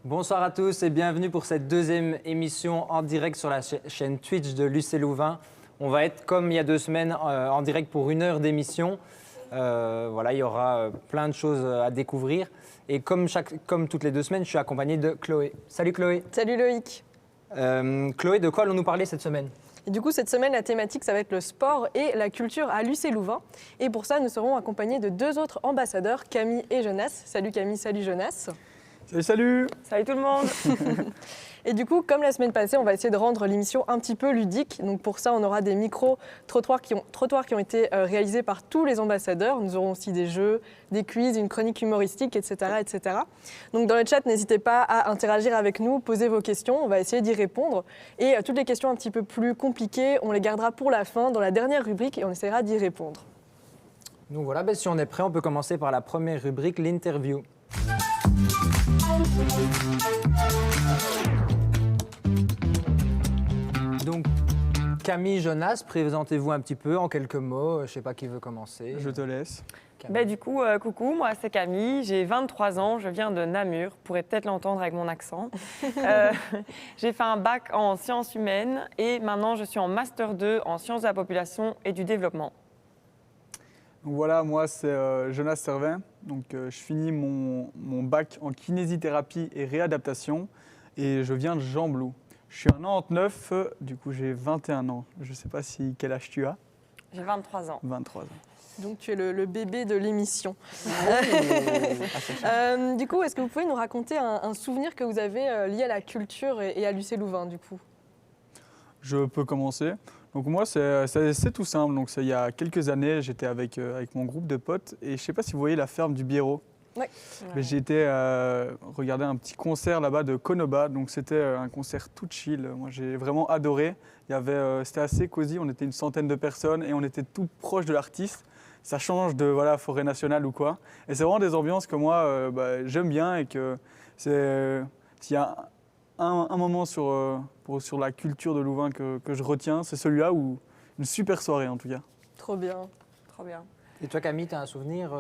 Bonsoir à tous et bienvenue pour cette deuxième émission en direct sur la chaîne Twitch de l'UC Louvain. On va être comme il y a 2 semaines en direct pour 1 heure d'émission. Voilà, il y aura plein de choses à découvrir. Et comme toutes les 2 semaines, je suis accompagné de Chloé. Salut Chloé. Salut Loïc. Chloé, de quoi allons-nous parler cette semaine ? Et du coup, cette semaine, la thématique, ça va être le sport et la culture à l'UC Louvain. Et pour ça, nous serons accompagnés de 2 autres ambassadeurs, Camille et Jonas. Salut Camille, salut Jonas. Salut, salut. Salut tout le monde. Et du coup, comme la semaine passée, on va essayer de rendre l'émission un petit peu ludique. Donc pour ça, on aura des micro-trottoirs qui ont été réalisés par tous les ambassadeurs. Nous aurons aussi des jeux, des quiz, une chronique humoristique, etc., etc. Donc dans le chat, n'hésitez pas à interagir avec nous, poser vos questions. On va essayer d'y répondre. Et toutes les questions un petit peu plus compliquées, on les gardera pour la fin, dans la dernière rubrique, et on essaiera d'y répondre. Donc voilà, si on est prêt, on peut commencer par la première rubrique, l'interview. Donc, Camille, Jonas, présentez-vous un petit peu en quelques mots. Je ne sais pas qui veut commencer. Je te laisse. Du coup, coucou, moi c'est Camille, j'ai 23 ans, je viens de Namur, vous pourrez peut-être l'entendre avec mon accent. J'ai fait un bac en sciences humaines et maintenant je suis en Master 2 en sciences de la population et du développement. Donc voilà, moi c'est Jonas Servin. Donc, je finis mon bac en kinésithérapie et réadaptation et je viens de Gembloux. Je suis un 99, du coup j'ai 21 ans. Je ne sais pas quel âge tu as. J'ai 23 ans. 23 ans. Donc tu es le bébé de l'émission. Du coup, est-ce que vous pouvez nous raconter un souvenir que vous avez lié à la culture et à l'UC Louvain du coup ? Je peux commencer. Donc moi c'est tout simple. Donc il y a quelques années, j'étais avec mon groupe de potes et je ne sais pas si vous voyez la ferme du Biérot. Ouais. Mais j'ai été regarder un petit concert là-bas de Konoba, donc c'était un concert tout chill. Moi j'ai vraiment adoré. C'était assez cosy, on était une centaine de personnes et on était tout proche de l'artiste. Ça change de forêt nationale ou quoi. Et c'est vraiment des ambiances que moi j'aime bien et que s'il y a un moment sur la culture de Louvain que je retiens, c'est celui-là ou une super soirée en tout cas. Trop bien. Trop bien. Et toi, Camille, tu as un souvenir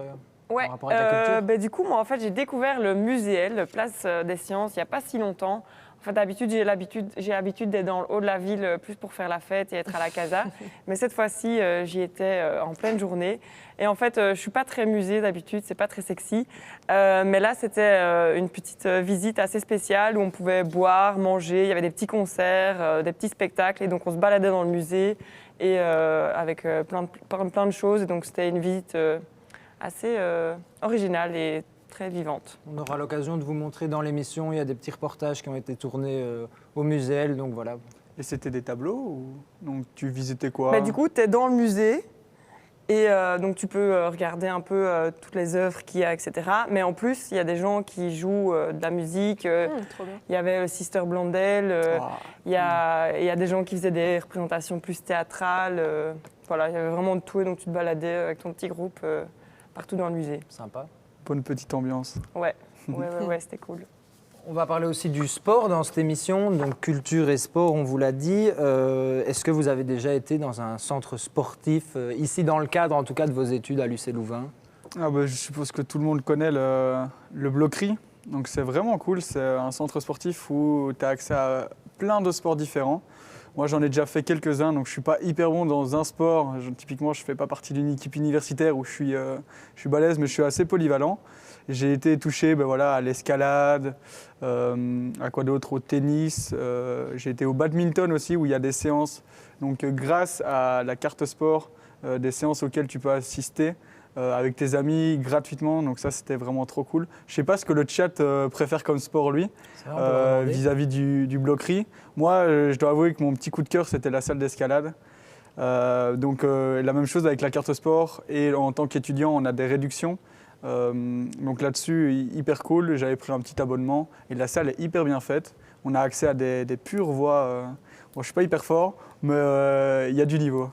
Ouais, en rapport avec la culture ? du coup, moi en fait j'ai découvert le Muséel, Place des Sciences, il n'y a pas si longtemps. En fait, d'habitude, j'ai l'habitude d'être dans le haut de la ville plus pour faire la fête et être à la casa. Mais cette fois-ci, j'y étais en pleine journée. Et en fait, je ne suis pas très musée d'habitude, c'est pas très sexy. Mais là, c'était une petite visite assez spéciale où on pouvait boire, manger. Il y avait des petits concerts, des petits spectacles. Et donc, on se baladait dans le musée et avec plein de choses. Et donc, c'était une visite assez originale et très vivante. On aura l'occasion de vous montrer dans l'émission, il y a des petits reportages qui ont été tournés au Muséel, donc voilà. Et c'était des tableaux ou... Donc tu visitais quoi? Du coup, tu es dans le musée et donc tu peux regarder un peu toutes les œuvres qu'il y a, etc. Mais en plus, il y a des gens qui jouent de la musique. Trop bien. Il y avait Sister Blondel, il y a des gens qui faisaient des représentations plus théâtrales. Voilà, il y avait vraiment de tout et donc tu te baladais avec ton petit groupe partout dans le musée. Sympa. Bonne petite ambiance. Ouais, c'était cool. On va parler aussi du sport dans cette émission, donc culture et sport, on vous l'a dit. Est-ce que vous avez déjà été dans un centre sportif, ici dans le cadre en tout cas de vos études à l'UC Louvain ? Je suppose que tout le monde connaît le Bloquerie. Donc c'est vraiment cool, c'est un centre sportif où tu as accès à plein de sports différents. Moi, j'en ai déjà fait quelques-uns, donc je ne suis pas hyper bon dans un sport. Typiquement, je ne fais pas partie d'une équipe universitaire où je suis balèze, mais je suis assez polyvalent. J'ai été touché à l'escalade, à quoi d'autre, au tennis. J'ai été au badminton aussi, où il y a des séances. Donc, grâce à la carte sport, des séances auxquelles tu peux assister avec tes amis gratuitement. Donc ça, c'était vraiment trop cool. Je ne sais pas ce que le chat préfère comme sport, lui, vis-à-vis du bloquerie. Moi, je dois avouer que mon petit coup de cœur, c'était la salle d'escalade. Donc la même chose avec la carte sport. Et en tant qu'étudiant, on a des réductions. Donc là-dessus, hyper cool. J'avais pris un petit abonnement. Et la salle est hyper bien faite. On a accès à des pures voix. Bon, je ne suis pas hyper fort, mais il y a du niveau.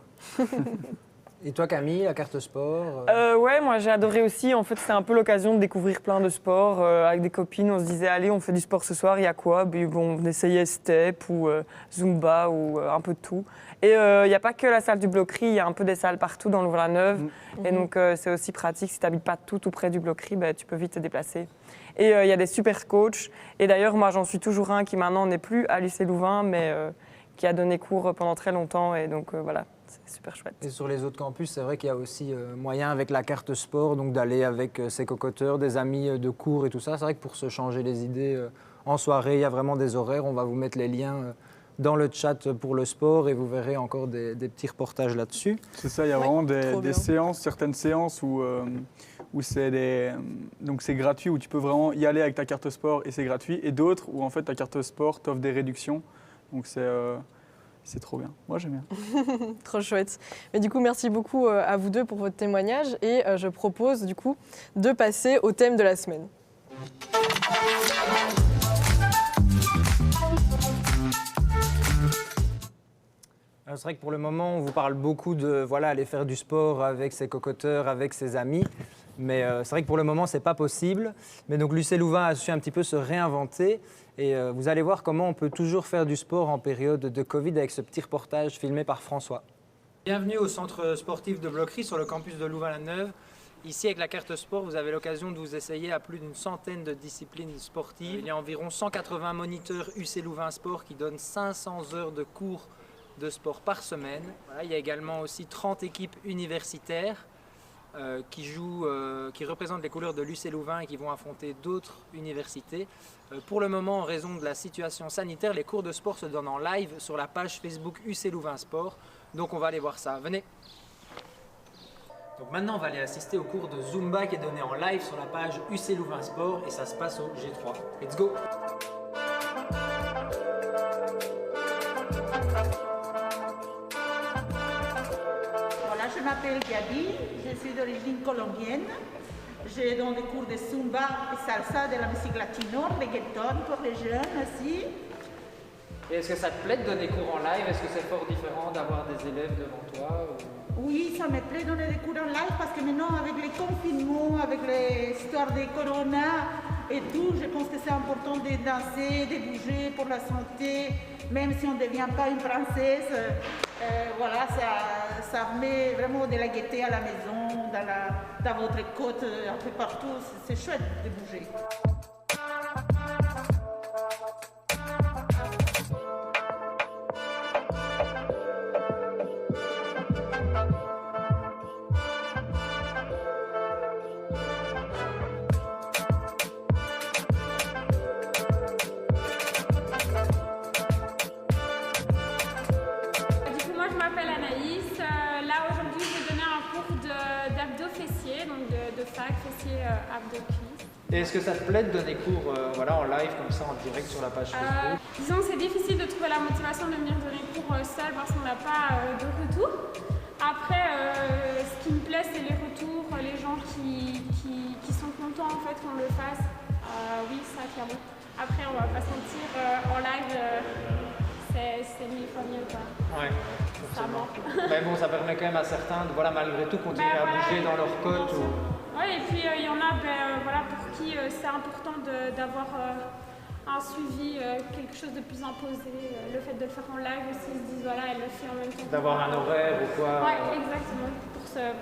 Et toi Camille, la carte sport Ouais, moi j'ai adoré aussi. En fait, c'était un peu l'occasion de découvrir plein de sports. Avec des copines, on se disait, allez, on fait du sport ce soir, il y a quoi? Bon, on essayait step ou Zumba ou un peu de tout. Et il n'y a pas que la salle du Bloquerie, il y a un peu des salles partout dans Louvain-la-Neuve. Et donc c'est aussi pratique, si tu n'habites pas tout près du Bloquerie, tu peux vite te déplacer. Et il y a des super coachs. Et d'ailleurs, moi j'en suis toujours un qui maintenant n'est plus à lycée Louvain, mais qui a donné cours pendant très longtemps. Et donc voilà. C'est super chouette. Et sur les autres campus, c'est vrai qu'il y a aussi moyen avec la carte sport, donc d'aller avec ses cocoteurs, des amis de cours et tout ça. C'est vrai que pour se changer les idées en soirée, il y a vraiment des horaires. On va vous mettre les liens dans le chat pour le sport et vous verrez encore des petits reportages là-dessus. C'est ça, il y a vraiment des séances, certaines séances où donc c'est gratuit, où tu peux vraiment y aller avec ta carte sport et c'est gratuit. Et d'autres où en fait ta carte sport t'offre des réductions. Donc c'est trop bien. Moi, j'aime bien. Trop chouette. Mais du coup, merci beaucoup à vous deux pour votre témoignage. Et je propose du coup de passer au thème de la semaine. C'est vrai que pour le moment, on vous parle beaucoup de aller faire du sport avec ses cocoteurs, avec ses amis. Mais c'est vrai que pour le moment, ce n'est pas possible. Mais donc, l'UC Louvain a su un petit peu se réinventer. Et vous allez voir comment on peut toujours faire du sport en période de Covid avec ce petit reportage filmé par François. Bienvenue au centre sportif de Bloquerie sur le campus de Louvain-la-Neuve. Ici, avec la carte sport, vous avez l'occasion de vous essayer à plus d'une centaine de disciplines sportives. Il y a environ 180 moniteurs UC Louvain Sport qui donnent 500 heures de cours de sport par semaine. Voilà, il y a également aussi 30 équipes universitaires qui représentent les couleurs de l'UC Louvain et qui vont affronter d'autres universités. Pour le moment, en raison de la situation sanitaire, les cours de sport se donnent en live sur la page Facebook UC Louvain Sport. Donc on va aller voir ça. Venez. Donc maintenant, on va aller assister au cours de Zumba qui est donné en live sur la page UC Louvain Sport et ça se passe au G3. Let's go! Je m'appelle Gabi, je suis d'origine colombienne. Je donne des cours de Zumba et salsa de la musique latino, reggaeton pour les jeunes aussi. Et est-ce que ça te plaît de donner cours en live? Est-ce que c'est fort différent d'avoir des élèves devant toi Oui, ça me plaît de donner des cours en live parce que maintenant avec les confinements, avec l'histoire des corona et tout, je pense que c'est important de danser, de bouger pour la santé, même si on ne devient pas une princesse. Voilà, ça met vraiment de la gaieté à la maison, dans votre côte, un peu partout. C'est chouette de bouger. Et est-ce que ça te plaît de donner cours en live comme ça en direct sur la page Facebook? Disons c'est difficile de trouver la motivation de venir donner cours seul parce qu'on n'a pas de retour. Après, ce qui me plaît, c'est les retours, les gens qui sont contents en fait qu'on le fasse. Oui, ça clairement. Après, on va pas se mentir, en live, c'est mille fois mieux quoi. Ouais, forcément. Mais bon, ça permet quand même à certains de malgré tout continuer à bouger dans leur côte. Oui, et puis il y en a pour qui c'est important d'avoir un suivi, quelque chose de plus imposé. Le fait de le faire en live aussi, ils se disent elle le fait en même temps. D'avoir un horaire ou quoi. Oui, exactement,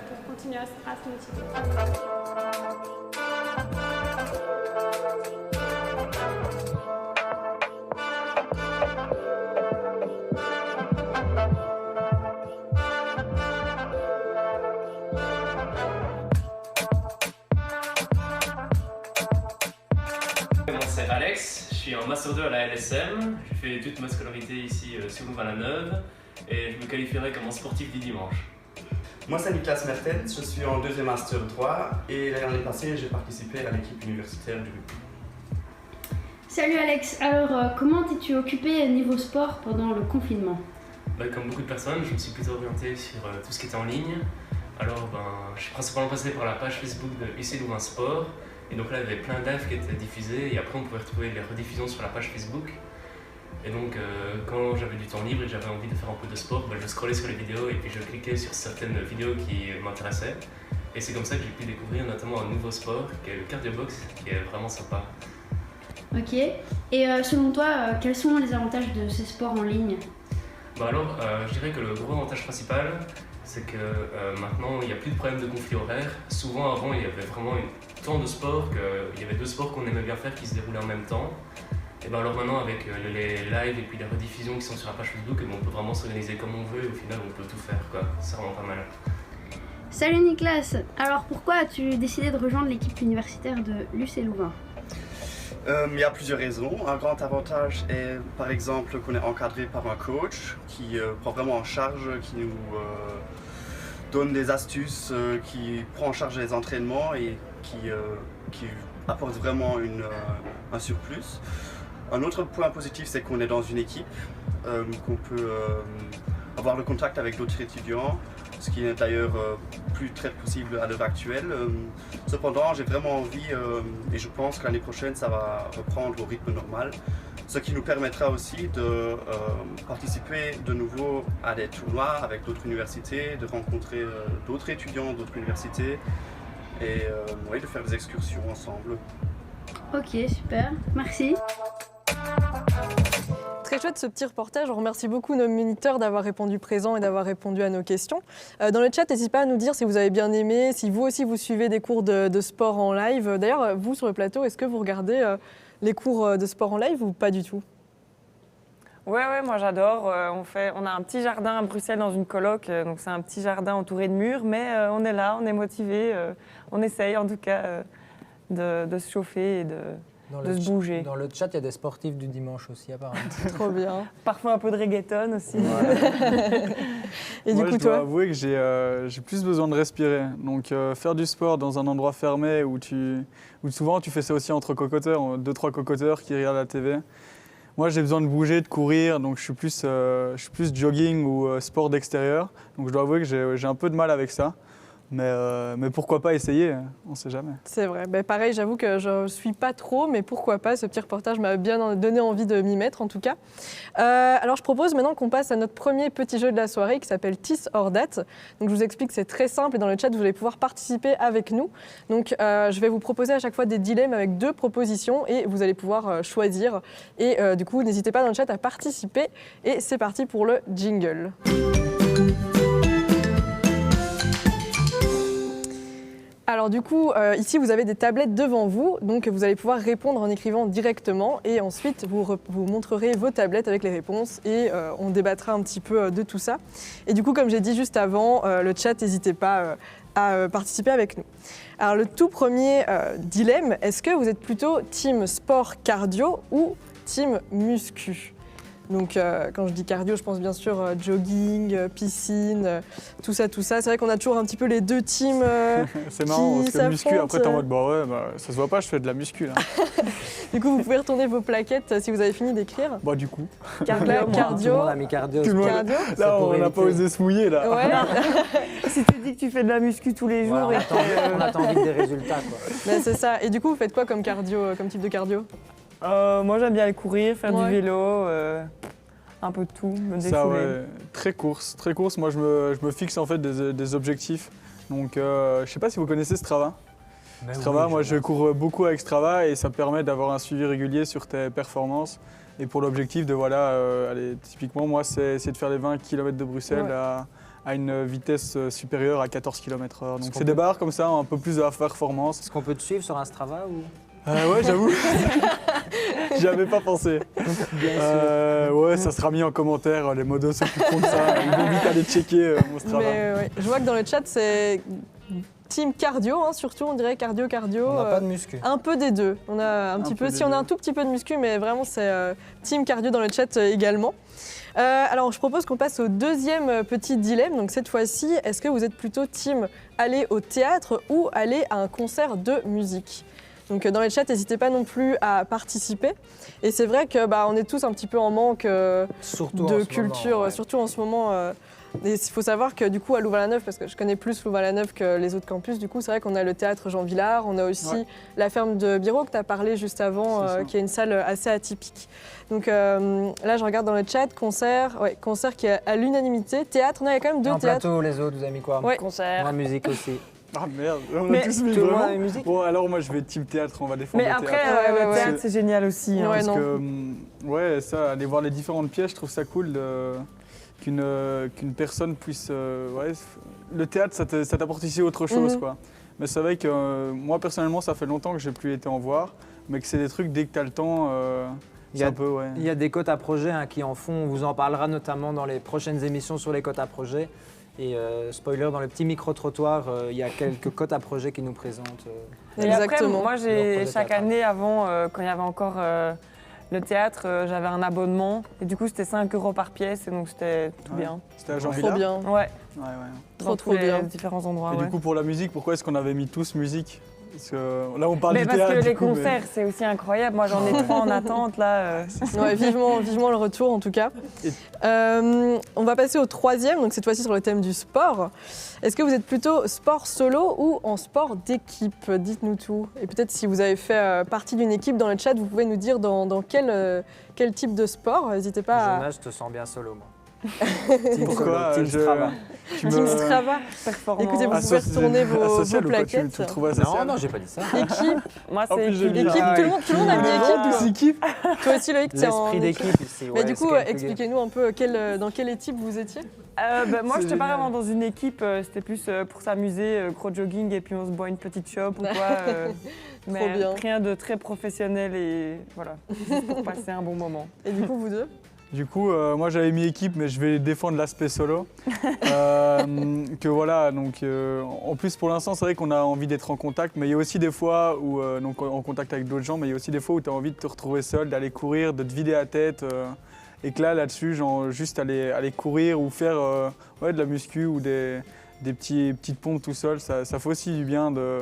pour continuer à se motiver. en Master 2 à la LSM. J'ai fait toute ma scolarité ici sur Louvain-la-Neuve et je me qualifierais comme un sportif du dimanche. Moi, c'est Nicolas Mertens, je suis en deuxième Master 3 et l'année passée, j'ai participé à l'équipe universitaire du rugby. Salut Alex, alors comment t'es-tu occupé niveau sport pendant le confinement? Comme beaucoup de personnes, je me suis plutôt orienté sur tout ce qui était en ligne. Alors, je suis principalement passé par la page Facebook de UC Louvain Sport. Et donc là, il y avait plein d'infos qui étaient diffusées et après, on pouvait retrouver les rediffusions sur la page Facebook. Et donc, quand j'avais du temps libre et que j'avais envie de faire un peu de sport, je scrollais sur les vidéos et puis je cliquais sur certaines vidéos qui m'intéressaient. Et c'est comme ça que j'ai pu découvrir notamment un nouveau sport qui est le cardio box, qui est vraiment sympa. Ok, et selon toi, quels sont les avantages de ces sports en ligne? Je dirais que le gros avantage principal, c'est que maintenant, il n'y a plus de problème de conflit horaire. Souvent, avant, il y avait vraiment tant de sports qu'il y avait 2 sports qu'on aimait bien faire qui se déroulaient en même temps. Et alors maintenant, avec les lives et puis les rediffusions qui sont sur la page Facebook, on peut vraiment s'organiser comme on veut et au final, on peut tout faire, quoi. C'est vraiment pas mal. Salut Nicolas, alors pourquoi as-tu décidé de rejoindre l'équipe universitaire de l'UC Louvain? Il y a plusieurs raisons. Un grand avantage est par exemple qu'on est encadré par un coach qui prend vraiment en charge, qui nous donne des astuces, qui prend en charge les entraînements et qui apporte vraiment un surplus. Un autre point positif, c'est qu'on est dans une équipe, qu'on peut avoir le contact avec d'autres étudiants, ce qui n'est d'ailleurs plus très possible à l'heure actuelle. Cependant, j'ai vraiment envie et je pense que l'année prochaine, ça va reprendre au rythme normal, ce qui nous permettra aussi de participer de nouveau à des tournois avec d'autres universités, de rencontrer d'autres étudiants d'autres universités et de faire des excursions ensemble. Ok, super, merci. Très chouette ce petit reportage. On remercie beaucoup nos moniteurs d'avoir répondu présent et d'avoir répondu à nos questions. Dans le chat, n'hésitez pas à nous dire si vous avez bien aimé, si vous aussi vous suivez des cours de sport en live. D'ailleurs, vous sur le plateau, est-ce que vous regardez les cours de sport en live ou pas du tout? Ouais, moi j'adore. On a un petit jardin à Bruxelles dans une coloc, donc c'est un petit jardin entouré de murs, mais on est là, on est motivé, on essaye en tout cas de se chauffer et de se bouger. Dans le chat, il y a des sportifs du dimanche aussi, apparemment. Trop bien. Parfois un peu de reggaeton aussi. Et Moi, du coup, je dois toi avouer que j'ai plus besoin de respirer. Donc faire du sport dans un endroit fermé où souvent tu fais ça aussi entre cocoteurs, 2-3 cocoteurs qui regardent la TV. Moi, j'ai besoin de bouger, de courir, donc je suis plus jogging ou sport d'extérieur. Donc je dois avouer que j'ai un peu de mal avec ça. Mais pourquoi pas essayer, on ne sait jamais. C'est vrai. Pareil, j'avoue que je ne suis pas trop, mais pourquoi pas. Ce petit reportage m'a bien donné envie de m'y mettre, en tout cas. Alors, je propose maintenant qu'on passe à notre premier petit jeu de la soirée qui s'appelle This or That. Donc, je vous explique, c'est très simple et dans le chat, vous allez pouvoir participer avec nous. Donc, je vais vous proposer à chaque fois des dilemmes avec 2 propositions et vous allez pouvoir choisir. Et du coup, n'hésitez pas dans le chat à participer. Et c'est parti pour le jingle. Alors du coup, ici vous avez des tablettes devant vous, donc vous allez pouvoir répondre en écrivant directement et ensuite vous montrerez vos tablettes avec les réponses et on débattra un petit peu de tout ça. Et du coup, comme j'ai dit juste avant, le chat, n'hésitez pas à participer avec nous. Alors le tout premier dilemme, est-ce que vous êtes plutôt team sport cardio ou team muscu ? Donc quand je dis cardio, je pense bien sûr jogging, piscine, tout ça. C'est vrai qu'on a toujours un petit peu les 2 teams c'est marrant parce que muscu, après t'es en mode ça se voit pas, je fais de la muscu là. Du coup, vous pouvez retourner vos plaquettes si vous avez fini d'écrire. Du coup. Cardio. Tout le monde a mis cardio. Là, on n'a pas osé se mouiller là. Ouais. Si tu dis que tu fais de la muscu tous les jours Voilà, on attend vite des résultats, quoi. Mais c'est ça. Et du coup, vous faites quoi comme cardio, comme type de cardio ? Moi, j'aime bien aller courir, faire du vélo, un peu de tout, me défouler. Ça, ouais, très course. Moi, je me fixe en fait des objectifs. Donc, je sais pas si vous connaissez Strava. Strava, moi, je cours beaucoup avec Strava et ça me permet d'avoir un suivi régulier sur tes performances. Et pour l'objectif de, typiquement, moi, c'est de faire les 20 km de Bruxelles à une vitesse supérieure à 14 km/h. Donc, c'est des barres comme ça, un peu plus de performance. Est-ce qu'on peut te suivre sur un Strava ou... Ouais, j'avoue. J'y avais pas pensé. Ouais, ça sera mis en commentaire, les modos s'occuperont de ça. Ils vont vite aller checker mon Strava. Mais, je vois que dans le chat, c'est team cardio, hein, surtout on dirait cardio. On n'a pas de muscu. Un peu des deux. On a un petit peu, si on a un tout petit peu de muscu, mais vraiment c'est team cardio dans le chat également. Alors je propose qu'on passe au deuxième petit dilemme. Donc cette fois-ci, est-ce que vous êtes plutôt team aller au théâtre ou aller à un concert de musique ? Donc dans les chats, n'hésitez pas non plus à participer. Et c'est vrai que on est tous un petit peu en manque Surtout de en ce culture, moment, ouais. surtout en ce moment. Et il faut savoir que du coup à Louvain-la-Neuve, parce que je connais plus Louvain-la-Neuve que les autres campus, du coup c'est vrai qu'on a le théâtre Jean Villard, on a aussi la ferme de Biro que tu as parlé juste avant, qui est une salle assez atypique. Donc là je regarde dans le chat, concert qui est à l'unanimité, théâtre, non il y a quand même Et 2 en théâtres. plateau, les autres, vous avez mis quoi? Ouais. Concert. Moi, musique aussi. Ah merde, on Mais a tous mis tout le monde vraiment. a musique. Bon, alors moi je vais team théâtre, on va défendre Mais le après, théâtre. Ouais, le ouais. théâtre, c'est génial aussi. hein. Ouais, Parce non. que, ça, aller voir les différentes pièces, je trouve ça cool qu'une personne puisse. Le théâtre, ça t'apporte ici autre chose, quoi. Mais c'est vrai que moi, personnellement, ça fait longtemps que j'ai plus été en voir, mais que c'est des trucs, dès que tu as le temps, Il y c'est a- un peu, ouais. Il y a des quotas projets qui en font, on vous en parlera notamment dans les prochaines émissions sur les quotas projets. Et spoiler, dans le petit micro-trottoir, il y a quelques quotas projets qui nous présentent. Et après, Exactement. moi, Leur projet chaque théâtral. année, avant, quand il y avait encore le théâtre, j'avais un abonnement. Et du coup, c'était 5 € par pièce, et donc c'était tout Ouais. bien. C'était à Jean Trop Villard. bien. Ouais, Ouais, ouais. dans Trop tous les bien. différents endroits. Et ouais. du coup, pour la musique, pourquoi est-ce qu'on avait mis tous musique? Parce que là, on parle Mais du parce théâtre. que du les coup, mais- concerts, c'est aussi incroyable. Moi, j'en ai 3 en attente, là. Ouais, vivement le retour en tout cas. Et- On va passer au troisième, donc cette fois-ci sur le thème du sport. Est-ce que vous êtes plutôt sport solo ou en sport d'équipe? Dites-nous tout. Et peut-être si vous avez fait partie d'une équipe dans le chat, vous pouvez nous dire dans quel type de sport. N'hésitez pas à... Jonas, je te sens bien solo, moi. Pourquoi Team Strava. tu Team me- Strava. Performance. Écoutez, vous pouvez retourner vos Asocial ou quoi? Tu plaquettes. le trouves asocial? Non, j'ai pas dit ça. Équipe, Moi, En c'est plus, j'ai équipe. mis- équipe, tout le monde a mis équipe. Tous équipe. Toi aussi Loïc, t'es en L'esprit équipe. d'équipe ici. Mais ouais, du c'est coup, quand même plus expliquez-nous un peu dans quelle équipe vous étiez. Moi, C'est je n'étais pas génial. vraiment dans une équipe. C'était plus pour s'amuser, gros jogging, et puis on se boit une petite chope ou quoi. Mais bien. rien de très professionnel et voilà, juste pour passer un bon moment. Et du coup, vous deux? Du coup, moi j'avais mis équipe, mais je vais défendre l'aspect solo. Que voilà, donc en plus pour l'instant, c'est vrai qu'on a envie d'être en contact, mais il y a aussi des fois où, donc en contact avec d'autres gens, mais il y a aussi des fois où tu as envie de te retrouver seul, d'aller courir, de te vider la tête. Et que là-dessus, genre juste aller courir ou faire de la muscu ou des petites pompes tout seul, ça fait aussi du bien de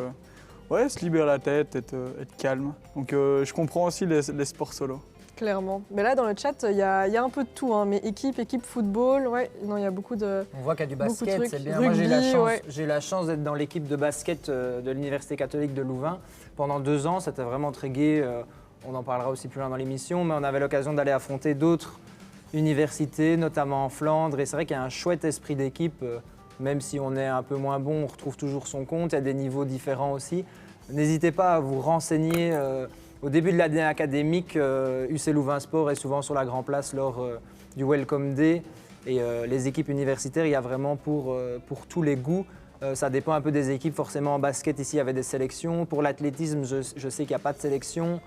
se libérer la tête, être calme. Donc je comprends aussi les sports solo. Clairement. Mais là, dans le chat, il y a un peu de tout. Hein. Mais équipe football, non, il y a beaucoup de... On voit qu'il y a du Beaucoup de basket, trucs. c'est bien. Moi, Rugby, j'ai la chance d'être dans l'équipe de basket de l'Université catholique de Louvain. Pendant 2 ans, c'était vraiment très gai. On en parlera aussi plus loin dans l'émission, mais on avait l'occasion d'aller affronter d'autres universités, notamment en Flandre. Et c'est vrai qu'il y a un chouette esprit d'équipe. Même si on est un peu moins bon, on retrouve toujours son compte. Il y a des niveaux différents aussi. N'hésitez pas à vous renseigner. Au début de l'année académique, UC Louvain Sport est souvent sur la Grand Place lors du Welcome Day. Et les équipes universitaires, il y a vraiment pour tous les goûts. Ça dépend un peu des équipes. Forcément, en basket, ici, il y avait des sélections. Pour l'athlétisme, je sais qu'il n'y a pas de sélection.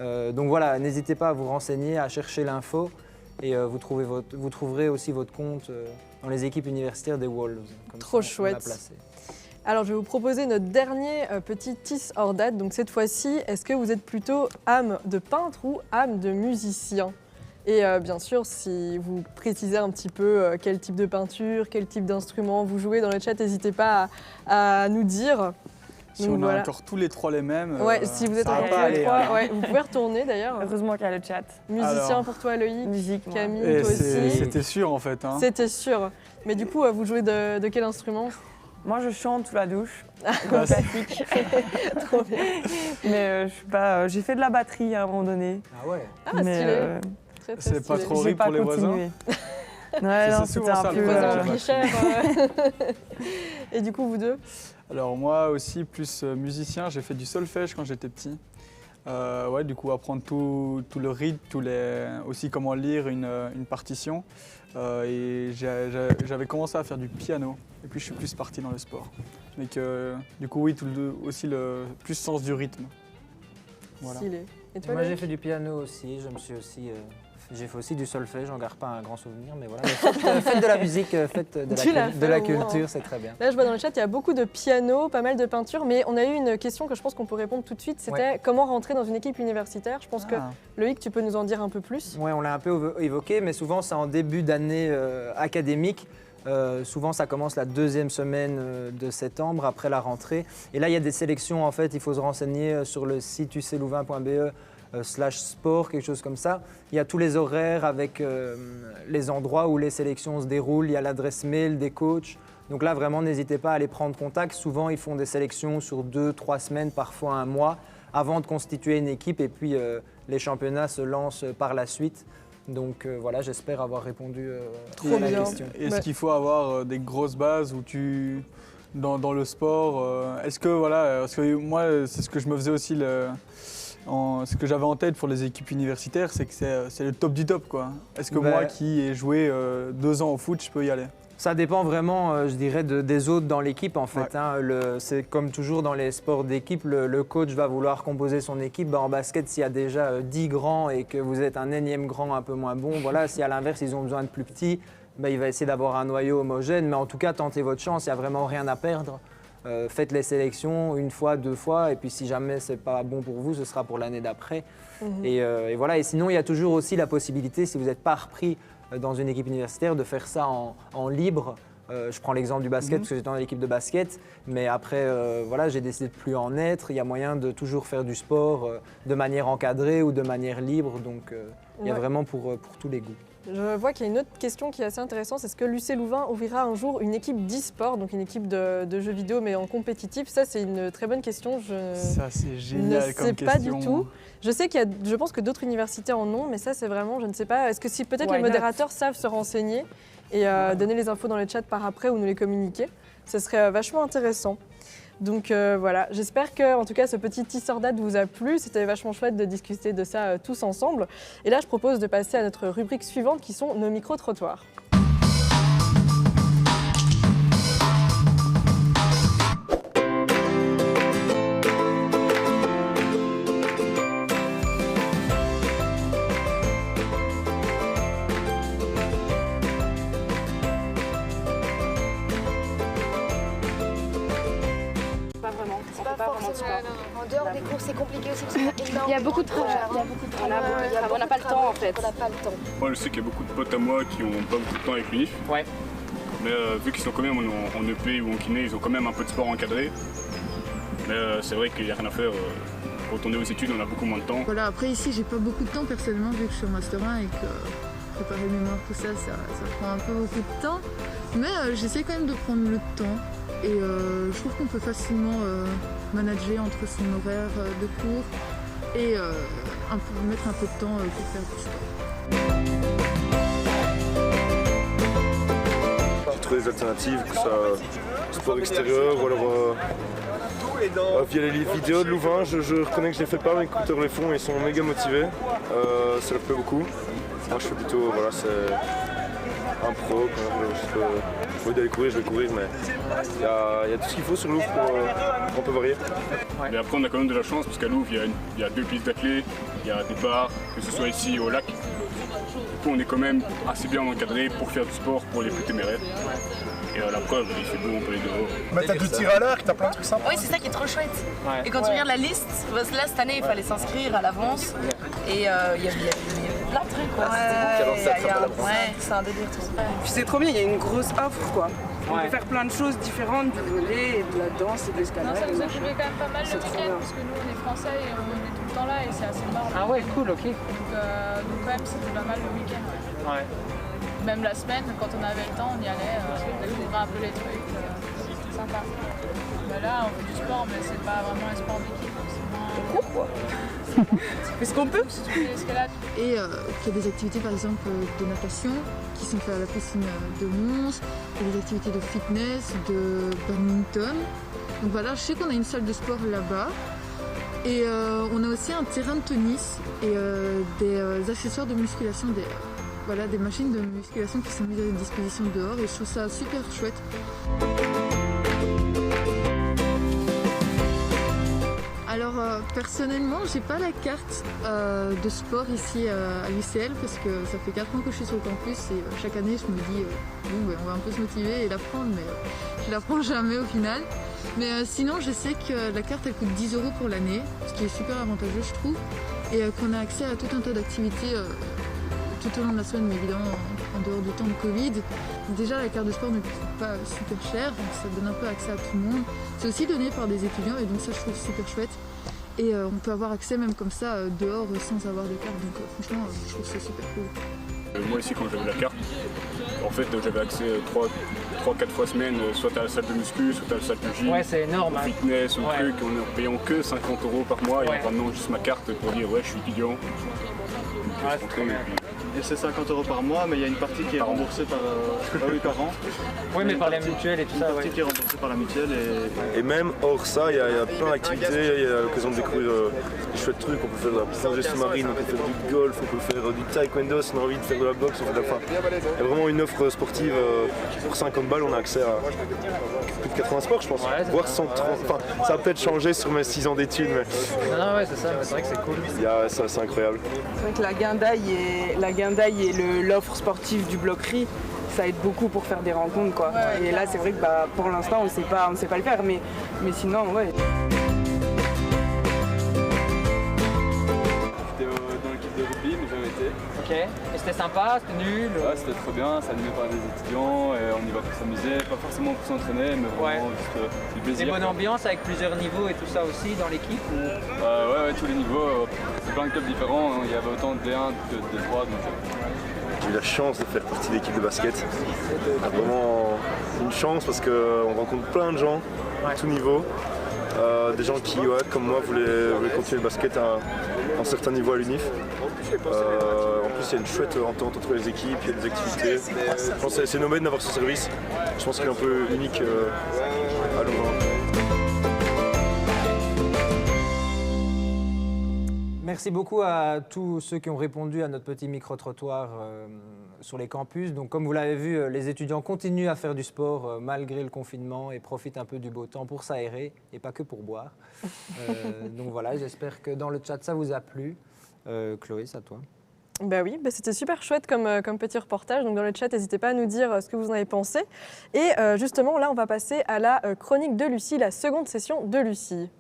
Donc voilà, n'hésitez pas à vous renseigner, à chercher l'info. Et vous trouverez aussi votre compte dans les équipes universitaires des Wolves. Comme Trop ça, on l'a chouette. placé. Alors, je vais vous proposer notre dernier petit This or That. Donc, cette fois-ci, est-ce que vous êtes plutôt âme de peintre ou âme de musicien? Et bien sûr, si vous précisez un petit peu quel type de peinture, quel type d'instrument vous jouez dans le chat, n'hésitez pas à nous dire. Si Donc, on a voilà. encore tous les 3 les mêmes. Ouais, si vous êtes ça va encore pas tous les aller, trois, hein. ouais, vous pouvez retourner d'ailleurs. Heureusement qu'il y a le chat. Musicien Alors. pour toi, Loïc. Musique, moi. Camille, Et toi aussi. c'était sûr en fait. Hein. C'était sûr. Mais du coup, vous jouez de quel instrument? Moi, je chante sous la douche, Ah, comme classique. Trop bien. Mais je suis pas. J'ai fait de la batterie à un moment donné. Ah ouais. Ah, mais stylé. Très, très c'est pas stylé. trop j'ai horrible pas pour les voisins. continué. Ouais, non, c'est c'était souvent un ça, peu. les Les voisins ont Ouais. pris cher. Et du coup, vous deux? Alors moi aussi plus musicien, j'ai fait du solfège quand j'étais petit. Du coup apprendre tout le rythme, aussi comment lire une partition. Et j'avais commencé à faire du piano et puis je suis plus parti dans le sport. Mais que du coup oui, aussi le plus sens du rythme. Voilà. Stylé. Et toi, Moi, j'ai Loïc? fait du piano aussi. Je me suis aussi J'ai fait aussi du solfège, j'en garde pas un grand souvenir, mais voilà. Mais faites de la musique, faites Tu l'as de la fait au moins. culture, c'est très bien. Là, je vois dans le chat, il y a beaucoup de piano, pas mal de peinture, mais on a eu une question que je pense qu'on peut répondre tout de suite. C'était comment rentrer dans une équipe universitaire. Je pense que Loïc, tu peux nous en dire un peu plus. Oui, on l'a un peu évoqué, mais souvent c'est en début d'année académique. Souvent, ça commence la deuxième semaine de septembre, après la rentrée. Et là, il y a des sélections, en fait, il faut se renseigner sur le site uclouvain.be/sport, quelque chose comme ça. Il y a tous les horaires avec les endroits où les sélections se déroulent. Il y a l'adresse mail des coachs. Donc là, vraiment, n'hésitez pas à aller prendre contact. Souvent, ils font des sélections sur 2-3 semaines, parfois un mois, avant de constituer une équipe. Et puis, les championnats se lancent par la suite. Donc voilà, j'espère avoir répondu à la question. Est-ce qu'il faut avoir des grosses bases où dans le sport est-ce que voilà, parce que moi c'est ce que je me faisais aussi ce que j'avais en tête pour les équipes universitaires, c'est que c'est le top du top quoi. Est-ce que moi qui ai joué 2 ans au foot, je peux y aller? Ça dépend vraiment, je dirais, des autres dans l'équipe en fait. Hein. C'est comme toujours dans les sports d'équipe, le coach va vouloir composer son équipe. En basket, s'il y a déjà 10 grands et que vous êtes un énième grand un peu moins bon, voilà, si à l'inverse ils ont besoin de plus petits, il va essayer d'avoir un noyau homogène. Mais en tout cas, tentez votre chance, il n'y a vraiment rien à perdre. Faites les sélections 1 fois, 2 fois, et puis si jamais c'est pas bon pour vous, ce sera pour l'année d'après. Et voilà. Et sinon, il y a toujours aussi la possibilité, si vous n'êtes pas repris dans une équipe universitaire, de faire ça en libre. Je prends l'exemple du basket parce que j'étais dans l'équipe de basket, mais après voilà, j'ai décidé de plus en être. Il y a moyen de toujours faire du sport de manière encadrée ou de manière libre, donc il y a vraiment pour tous les goûts. Je vois qu'il y a une autre question qui est assez intéressante. Est-ce que l'UC Louvain ouvrira un jour une équipe d'e-sport, donc une équipe de jeux vidéo mais en compétitif? Ça, c'est une très bonne question. Ça, c'est génial comme question. Je ne sais pas du tout. Je pense que d'autres universités en ont, mais ça, c'est vraiment, je ne sais pas. Est-ce que si peut-être les modérateurs savent se renseigner et donner les infos dans le chat par après ou nous les communiquer, ce serait vachement intéressant. Donc voilà, j'espère que en tout cas ce petit teaser date vous a plu. C'était vachement chouette de discuter de ça tous ensemble. Et là, je propose de passer à notre rubrique suivante qui sont nos micro-trottoirs. En dehors des cours, c'est compliqué aussi parce qu'il y a énormément Il y a beaucoup de travail. On n'a pas le temps en fait. On n'a pas le temps. Moi, je sais qu'il y a beaucoup de potes à moi qui n'ont pas beaucoup de temps avec l'UNIF. Ouais. Mais vu qu'ils sont quand même en EP ou en kiné, ils ont quand même un peu de sport encadré. Mais c'est vrai qu'il n'y a rien à faire. Quand on est aux études, on a beaucoup moins de temps. Voilà, après ici, j'ai pas beaucoup de temps personnellement vu que je suis en Master 1 et que préparer le mémoire, tout ça, ça prend un peu beaucoup de temps. Mais j'essaie quand même de prendre le temps. Et je trouve qu'on peut facilement manager entre son horaire de cours et mettre un peu de temps pour faire du sport. J'ai trouvé des alternatives, que ça sport extérieur ou alors via les vidéos de Louvain. Je reconnais que je les fais pas, mes écouteurs les font, ils sont méga motivés. Ça leur plaît beaucoup. Moi je fais plutôt, voilà, c'est un pro. J'ai envie d'aller courir, je vais courir, mais il y a tout ce qu'il faut sur Louvre pour un peu varier. Mais après, on a quand même de la chance, parce qu'à Louvre, il y a 2 pistes d'athlètes, il y a des bars, que ce soit ici ou au lac. Du coup, on est quand même assez bien encadré pour faire du sport pour les plus téméraires. Et la preuve, il fait beau, on peut aller dehors. Bah, t'as du tir à l'arc, t'as plein de trucs sympas. Oui, c'est ça qui est trop chouette. Et quand tu regardes la liste, là cette année, il fallait s'inscrire à l'avance. Et il y a plein de trucs quoi. C'est un délire tout ça. Puis c'est trop bien, il y a une grosse offre quoi. On peut faire plein de choses différentes, du volley, et de la danse et de l'escalade. Ça nous occupait quand même pas mal le week-end parce que nous on est français et on est tout le temps là et c'est assez marrant. Ah ouais, cool, ok. Donc quand même c'était pas mal le week-end. Ouais. Même la semaine, quand on avait le temps, on y allait, on découvrait un peu les trucs. C'était sympa. Bah là, on fait du sport, mais c'est pas vraiment un sport d'équipe. On court quoi. Est-ce qu'on peut? Et il y a des activités par exemple de natation qui sont faites à la piscine de Mons, et des activités de fitness, de badminton. Donc voilà, je sais qu'on a une salle de sport là-bas. Et on a aussi un terrain de tennis et des accessoires de musculation, des machines de musculation qui sont mises à disposition dehors et je trouve ça super chouette. Alors personnellement, j'ai pas la carte de sport ici à l'UCL parce que ça fait 4 ans que je suis sur le campus et chaque année je me dis on va un peu se motiver et l'apprendre, mais je l'apprends jamais au final. Mais sinon, je sais que la carte elle coûte 10 € pour l'année, ce qui est super avantageux je trouve, et qu'on a accès à tout un tas d'activités tout au long de la semaine, mais évidemment en dehors du temps de Covid. Déjà, la carte de sport ne coûte pas super cher, donc ça donne un peu accès à tout le monde. C'est aussi donné par des étudiants et donc ça je trouve super chouette. Et on peut avoir accès même comme ça dehors sans avoir de carte, donc franchement je trouve ça super cool. Moi ici quand j'avais la carte, en fait j'avais accès 3-4 fois semaine, soit à la salle de muscu, soit à la salle de gym, Ouais, c'est énorme. au fitness, au truc, en payant que 50 € par mois et en ramenant juste ma carte pour dire ouais je suis étudiant. Donc, je suis rentré, et puis, Et c'est 50 € par mois, mais il y a une partie qui est remboursée par an. Oui, mais par la mutuelle et tout ça. Une partie qui est remboursée par la mutuelle. Et même hors ça, il y a plein d'activités, il y a l'occasion de découvrir des chouettes trucs. On peut faire de la plongée sous-marine, on peut faire du golf, on peut faire du taekwondo si on a envie de faire de la boxe. On fait de la... Il y a vraiment une offre sportive. Pour 50 balles, on a accès à plus de 80 sports, je pense. Voire 130. Enfin, ça a peut-être changé sur mes 6 ans d'études, mais... Non, ouais, c'est ça, mais c'est vrai que c'est cool. C'est incroyable. C'est vrai que la guindaille et l'offre sportive du Bloquerie, ça aide beaucoup pour faire des rencontres, quoi. Et là, c'est vrai que pour l'instant, on ne sait pas le faire, mais sinon, ouais. J'étais dans l'équipe de rugby, mais jamais été. Ok, et c'était sympa, c'était nul? Ouais, c'était trop bien, ça animé par des étudiants, et on y va pour s'amuser, pas forcément pour s'entraîner, mais vraiment juste du plaisir. Des bonnes ambiances avec plusieurs niveaux et tout ça aussi dans l'équipe ouais, tous les niveaux, c'est plein de clubs différents, hein. Il y avait autant de D1 que de D3, donc... J'ai eu la chance de faire partie de l'équipe de basket. C'est vraiment une chance parce qu'on rencontre plein de gens à tout niveau. Des gens qui, comme moi, voulaient continuer le basket à un certain niveau à l'UNIF. En plus, il y a une chouette entente entre les équipes, il y a des activités. Je pense que c'est une aubaine d'avoir ce service. Je pense qu'il est un peu unique à Louvain. Merci beaucoup à tous ceux qui ont répondu à notre petit micro-trottoir sur les campus. Donc, comme vous l'avez vu, les étudiants continuent à faire du sport malgré le confinement et profitent un peu du beau temps pour s'aérer et pas que pour boire. Donc voilà, j'espère que dans le chat, ça vous a plu. Chloé, c'est à toi. Bah oui, c'était super chouette comme petit reportage. Donc dans le chat, n'hésitez pas à nous dire ce que vous en avez pensé. Et justement, là, on va passer à la chronique de Lucie, la seconde session de Lucie.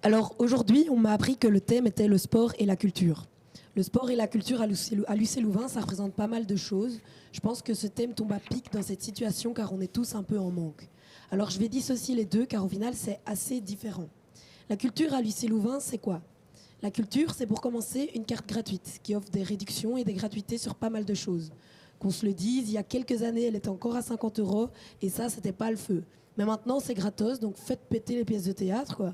Alors aujourd'hui, on m'a appris que le thème était le sport et la culture. Le sport et la culture à l'UCL-Louvain, ça représente pas mal de choses. Je pense que ce thème tombe à pic dans cette situation car on est tous un peu en manque. Alors je vais dissocier les deux car au final, c'est assez différent. La culture à l'UCL-Louvain, c'est quoi ? La culture, c'est pour commencer une carte gratuite qui offre des réductions et des gratuités sur pas mal de choses. Qu'on se le dise, il y a quelques années, elle était encore à 50 € et ça, c'était pas le feu. Mais maintenant, c'est gratos, donc faites péter les pièces de théâtre, quoi.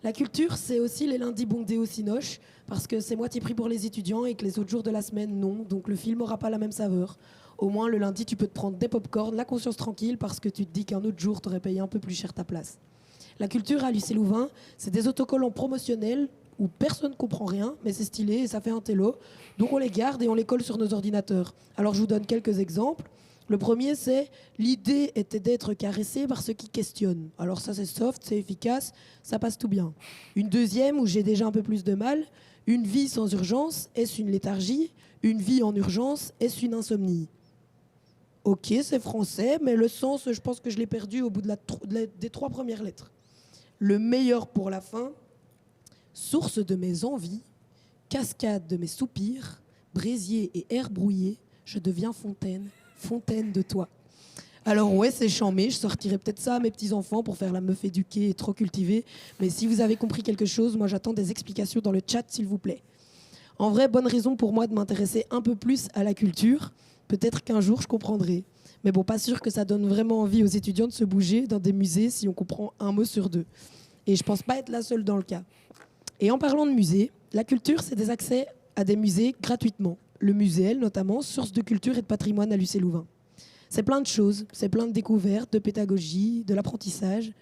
La culture, c'est aussi les lundis bondés au Cinoche, parce que c'est moitié prix pour les étudiants et que les autres jours de la semaine, non. Donc le film n'aura pas la même saveur. Au moins, le lundi, tu peux te prendre des pop-corn, la conscience tranquille, parce que tu te dis qu'un autre jour, tu aurais payé un peu plus cher ta place. La culture à l'UCL-Louvain, c'est des autocollants promotionnels où personne ne comprend rien, mais c'est stylé et ça fait un télo. Donc on les garde et on les colle sur nos ordinateurs. Alors je vous donne quelques exemples. Le premier, c'est « L'idée était d'être caressé par ceux qui questionnent ». Alors ça, c'est soft, c'est efficace, ça passe tout bien. Une deuxième, où j'ai déjà un peu plus de mal. « Une vie sans urgence, est-ce une léthargie ? Une vie en urgence, est-ce une insomnie ?» Ok, c'est français, mais le sens, je pense que je l'ai perdu au bout des 3 premières lettres. Le meilleur pour la fin. « Source de mes envies, cascade de mes soupirs, brésier et air brouillé, je deviens fontaine. Fontaine de toi. » Alors ouais, c'est chambé, je sortirai peut-être ça à mes petits-enfants pour faire la meuf éduquée et trop cultivée. Mais si vous avez compris quelque chose, moi j'attends des explications dans le chat, s'il vous plaît. En vrai, bonne raison pour moi de m'intéresser un peu plus à la culture. Peut-être qu'un jour je comprendrai. Mais bon, pas sûr que ça donne vraiment envie aux étudiants de se bouger dans des musées si on comprend un mot sur 2. Et je pense pas être la seule dans le cas. Et en parlant de musées, la culture, c'est des accès à des musées gratuitement. Le Muséel, notamment, source de culture et de patrimoine à l'UCL-Louvain. C'est plein de choses, c'est plein de découvertes, de pédagogie, de l'apprentissage.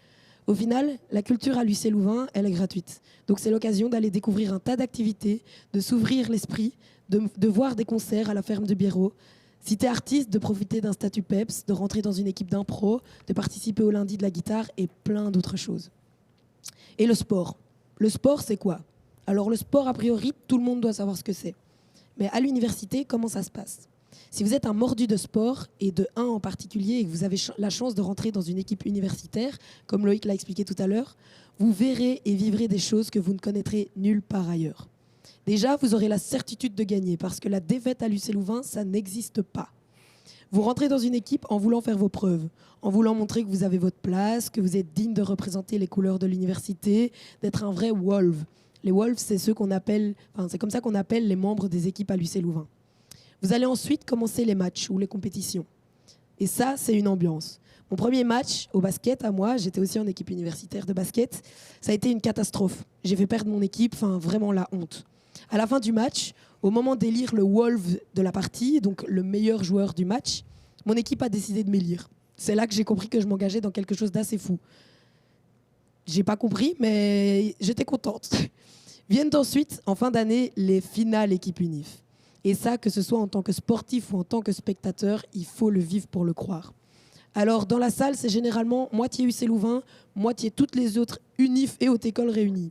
Au final, la culture à l'UCL-Louvain, elle est gratuite. Donc c'est l'occasion d'aller découvrir un tas d'activités, de s'ouvrir l'esprit, de voir des concerts à la ferme de Biérot. Si tu es artiste, de profiter d'un statut PEPS, de rentrer dans une équipe d'impro, de participer au lundi de la guitare et plein d'autres choses. Et le sport. Le sport, c'est quoi? Alors le sport, a priori, tout le monde doit savoir ce que c'est. Mais à l'université, comment ça se passe? Si vous êtes un mordu de sport, et de 1 en particulier, et que vous avez la chance de rentrer dans une équipe universitaire, comme Loïc l'a expliqué tout à l'heure, vous verrez et vivrez des choses que vous ne connaîtrez nulle part ailleurs. Déjà, vous aurez la certitude de gagner, parce que la défaite à l'UC Louvain, ça n'existe pas. Vous rentrez dans une équipe en voulant faire vos preuves, en voulant montrer que vous avez votre place, que vous êtes digne de représenter les couleurs de l'université, d'être un vrai Wolf. Les Wolves, c'est c'est comme ça qu'on appelle les membres des équipes à l'UC Louvain. Vous allez ensuite commencer les matchs ou les compétitions. Et ça, c'est une ambiance. Mon premier match au basket, à moi, j'étais aussi en équipe universitaire de basket, ça a été une catastrophe. J'ai fait perdre mon équipe, vraiment la honte. À la fin du match, au moment d'élire le Wolf de la partie, donc le meilleur joueur du match, mon équipe a décidé de m'élire. C'est là que j'ai compris que je m'engageais dans quelque chose d'assez fou. J'ai pas compris, mais j'étais contente. Viennent ensuite, en fin d'année, les finales équipe unif. Et ça, que ce soit en tant que sportif ou en tant que spectateur, il faut le vivre pour le croire. Alors, dans la salle, c'est généralement moitié UC Louvain, moitié toutes les autres unif et haute école réunies.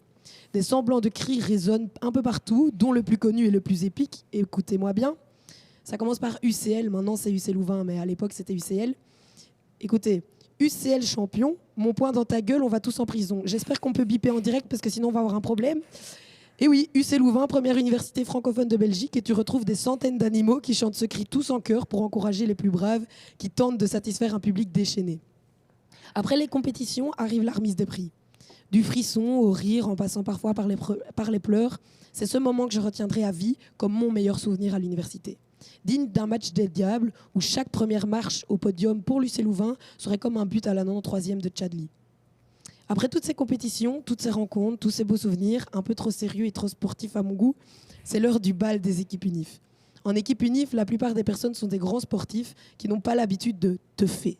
Des semblants de cris résonnent un peu partout, dont le plus connu et le plus épique. Écoutez-moi bien. Ça commence par UCL, maintenant c'est UC Louvain, mais à l'époque c'était UCL. Écoutez, UCL champion, mon poing dans ta gueule, on va tous en prison. J'espère qu'on peut biper en direct parce que sinon on va avoir un problème. Et oui, UC Louvain, première université francophone de Belgique, et tu retrouves des centaines d'animaux qui chantent ce cri tous en chœur pour encourager les plus braves qui tentent de satisfaire un public déchaîné. Après les compétitions, arrive la remise des prix. Du frisson au rire, en passant parfois par les pleurs, c'est ce moment que je retiendrai à vie comme mon meilleur souvenir à l'université. Digne d'un match des diables où chaque première marche au podium pour l'UC Louvain serait comme un but à la 93e de Chadli. Après toutes ces compétitions, toutes ces rencontres, tous ces beaux souvenirs, un peu trop sérieux et trop sportifs à mon goût, c'est l'heure du bal des équipes unif. En équipe unif, la plupart des personnes sont des grands sportifs qui n'ont pas l'habitude de teuffer.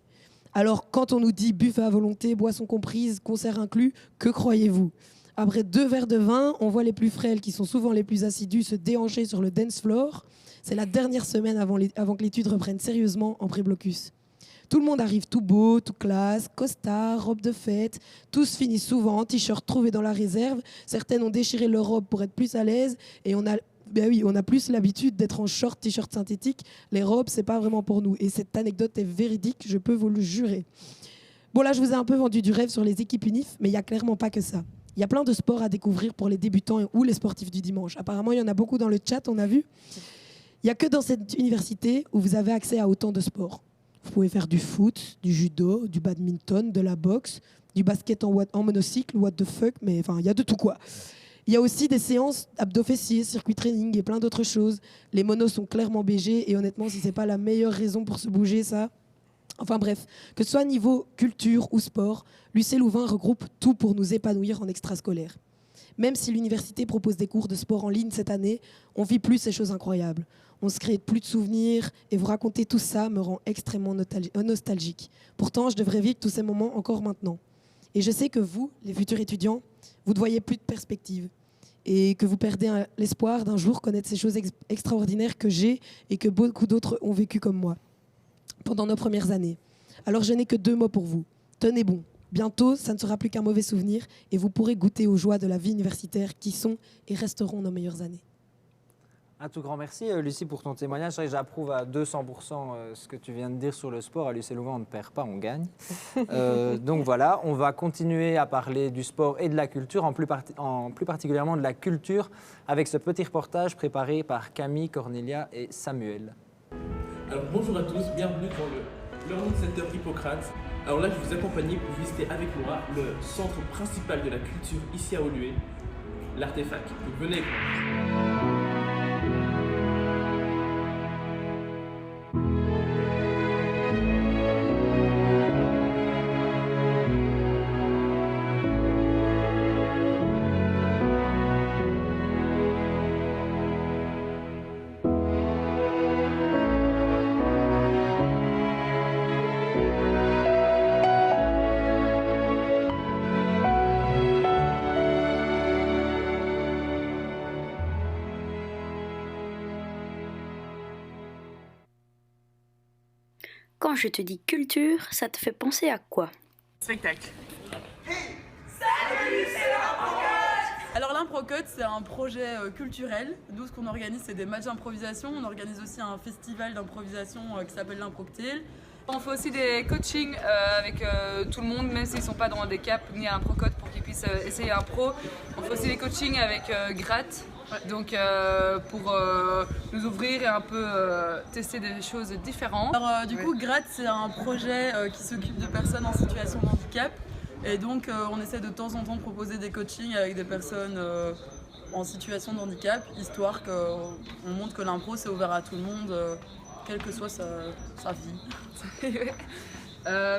Alors, quand on nous dit buffet à volonté, boisson comprise, concert inclus, que croyez-vous? Après 2 verres de vin, on voit les plus frêles, qui sont souvent les plus assidus, se déhancher sur le dance floor. C'est la dernière semaine avant que l'étude reprenne sérieusement en pré-blocus. Tout le monde arrive tout beau, tout classe, costard, robe de fête. Tous finissent souvent en t-shirt trouvé dans la réserve. Certaines ont déchiré leur robe pour être plus à l'aise. Et on a plus l'habitude d'être en short, t-shirt synthétique. Les robes, c'est pas vraiment pour nous. Et cette anecdote est véridique, je peux vous le jurer. Bon, là, je vous ai un peu vendu du rêve sur les équipes unif, mais il n'y a clairement pas que ça. Il y a plein de sports à découvrir pour les débutants ou les sportifs du dimanche. Apparemment, il y en a beaucoup dans le chat, on a vu. Il n'y a que dans cette université où vous avez accès à autant de sports. Vous pouvez faire du foot, du judo, du badminton, de la boxe, du basket en monocycle, what the fuck, mais enfin, il y a de tout quoi. Il y a aussi des séances abdos-fessiers, circuit training et plein d'autres choses. Les monos sont clairement BG et honnêtement, si c'est pas la meilleure raison pour se bouger, ça... Enfin bref, que ce soit niveau culture ou sport, l'UC Louvain regroupe tout pour nous épanouir en extrascolaire. Même si l'université propose des cours de sport en ligne cette année, on vit plus ces choses incroyables. On se crée plus de souvenirs et vous raconter tout ça me rend extrêmement nostalgique. Pourtant, je devrais vivre tous ces moments encore maintenant. Et je sais que vous, les futurs étudiants, vous ne voyez plus de perspective et que vous perdez l'espoir d'un jour connaître ces choses extraordinaires que j'ai et que beaucoup d'autres ont vécu comme moi pendant nos premières années. Alors je n'ai que 2 mots pour vous. Tenez bon. Bientôt, ça ne sera plus qu'un mauvais souvenir et vous pourrez goûter aux joies de la vie universitaire qui sont et resteront nos meilleures années. Un tout grand merci, Lucie, pour ton témoignage. J'approuve à 200% ce que tu viens de dire sur le sport. À l'UC Louvain, on ne perd pas, on gagne. Donc voilà, on va continuer à parler du sport et de la culture, en plus particulièrement de la culture, avec ce petit reportage préparé par Camille, Cornelia et Samuel. Alors bonjour à tous, bienvenue dans le Learning Center Hippocrate. Alors là, je vais vous accompagner pour visiter avec moi le centre principal de la culture ici à Woluwe, l'Artefact. Donc venez. Quand je te dis culture, ça te fait penser à quoi? Spectacle. Salut, c'est l'Improcode. Alors l'Improcode, c'est un projet culturel. Nous, ce qu'on organise, c'est des matchs d'improvisation. On organise aussi un festival d'improvisation qui s'appelle l'Improctail. On fait aussi des coachings avec tout le monde, même s'ils ne sont pas dans des caps ni à Improcode, pour qu'ils puissent essayer un pro. On fait aussi des coachings avec Gratte, donc pour nous ouvrir et un peu tester des choses différentes. Alors du coup, Gratte, c'est un projet qui s'occupe de personnes en situation de handicap. Et donc on essaie de temps en temps de proposer des coachings avec des personnes en situation de handicap, histoire qu'on montre que l'impro c'est ouvert à tout le monde, quelle que soit sa vie.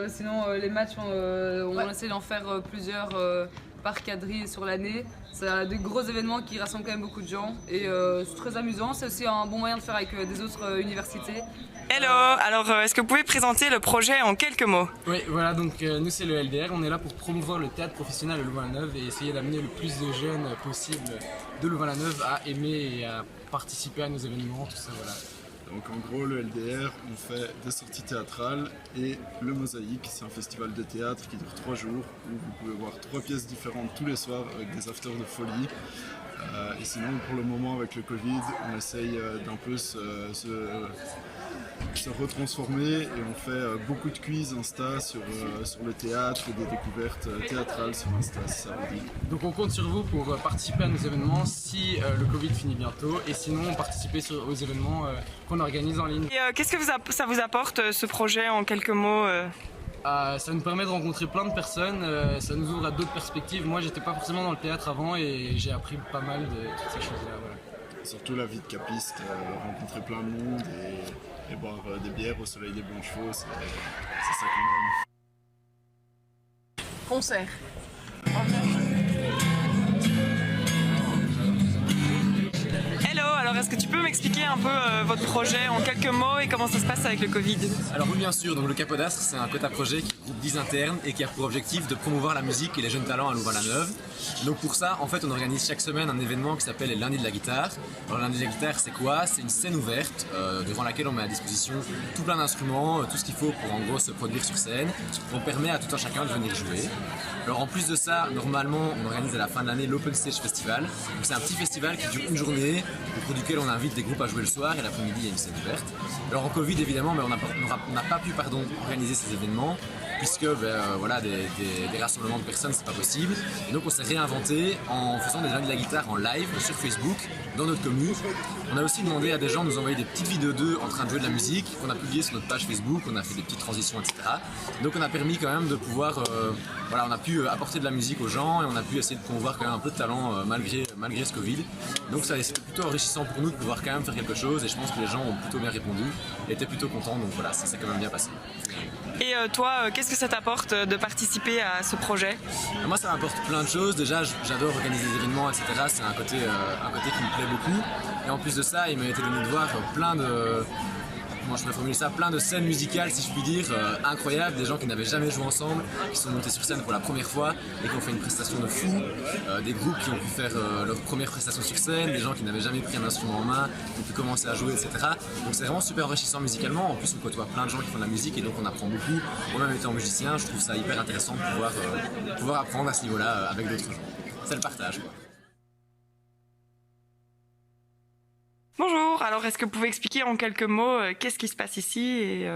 Sinon les matchs, on essaie d'en faire plusieurs par quadrille sur l'année. C'est des gros événements qui rassemblent quand même beaucoup de gens et c'est très amusant. C'est aussi un bon moyen de faire avec des autres universités. Hello, alors est-ce que vous pouvez présenter le projet en quelques mots? Oui, voilà, donc nous c'est le LDR, on est là pour promouvoir le théâtre professionnel à Louvain-la-Neuve et essayer d'amener le plus de jeunes possible de Louvain-la-Neuve à aimer et à participer à nos événements, tout ça, voilà. Donc en gros, le LDR, on fait des sorties théâtrales et le Mosaïque, c'est un festival de théâtre qui dure 3 jours où vous pouvez voir 3 pièces différentes tous les soirs avec des afters de folie. Et sinon, pour le moment, avec le Covid, on essaye d'un peu se retransformer et on fait beaucoup de quiz Insta sur le théâtre et des découvertes théâtrales sur Insta, si ça vous dit. Donc on compte sur vous pour participer à nos événements si le Covid finit bientôt et sinon participer aux événements qu'on organise en ligne. Et qu'est-ce que ça vous apporte ce projet en quelques mots? Ça nous permet de rencontrer plein de personnes, ça nous ouvre à d'autres perspectives. Moi j'étais pas forcément dans le théâtre avant et j'ai appris pas mal de toutes ces choses-là. Voilà. Surtout la vie de capiste, rencontrer plein de monde et boire des bières au soleil des blancs chevaux, c'est ça qu'on aime. Concert. Hello, alors est-ce que tu peux m'expliquer un peu votre projet en quelques mots et comment ça se passe avec le Covid? Alors oui, bien sûr, donc le Capodastre, c'est un quota projet qui groupe 10 internes et qui a pour objectif de promouvoir la musique et les jeunes talents à Louvain-la-Neuve. Donc pour ça, en fait, on organise chaque semaine un événement qui s'appelle les Lundis de la guitare. Alors lundi de la guitare, c'est quoi? C'est une scène ouverte durant laquelle on met à disposition tout plein d'instruments, tout ce qu'il faut pour en gros se produire sur scène. On permet à tout un chacun de venir jouer. Alors en plus de ça, normalement, on organise à la fin de l'année l'Open Stage Festival. Donc c'est un petit festival qui dure une journée, au cours duquel on invite des groupes à jouer le soir et l'après-midi il y a une scène ouverte. Alors en Covid évidemment, mais on n'a pas pu organiser ces événements puisque voilà, des rassemblements de personnes c'est pas possible. Et donc on s'est réinventé en faisant des lundis de la guitare en live sur Facebook dans notre commune. On a aussi demandé à des gens de nous envoyer des petites vidéos d'eux en train de jouer de la musique qu'on a publiées sur notre page Facebook, on a fait des petites transitions, etc. Donc on a permis quand même de pouvoir, voilà, on a pu apporter de la musique aux gens et on a pu essayer de promouvoir quand même un peu de talent malgré ce Covid. Donc c'était plutôt enrichissant pour nous de pouvoir quand même faire quelque chose et je pense que les gens ont plutôt bien répondu et étaient plutôt contents, donc voilà, ça s'est quand même bien passé. Et toi, qu'est-ce que ça t'apporte de participer à ce projet? Moi ça m'apporte plein de choses, déjà j'adore organiser des événements, etc. C'est un côté qui me plaît beaucoup et en plus de ça il m'a été donné de voir plein de... Comment je pourrais formuler ça, plein de scènes musicales si je puis dire, incroyables, des gens qui n'avaient jamais joué ensemble, qui sont montés sur scène pour la première fois et qui ont fait une prestation de fou, des groupes qui ont pu faire leur première prestation sur scène, des gens qui n'avaient jamais pris un instrument en main, qui ont pu commencer à jouer, etc. Donc c'est vraiment super enrichissant musicalement, en plus on côtoie plein de gens qui font de la musique et donc on apprend beaucoup. Moi-même étant musicien, je trouve ça hyper intéressant de pouvoir apprendre à ce niveau-là avec d'autres gens. C'est le partage, quoi. Bonjour, alors est-ce que vous pouvez expliquer en quelques mots qu'est-ce qui se passe ici et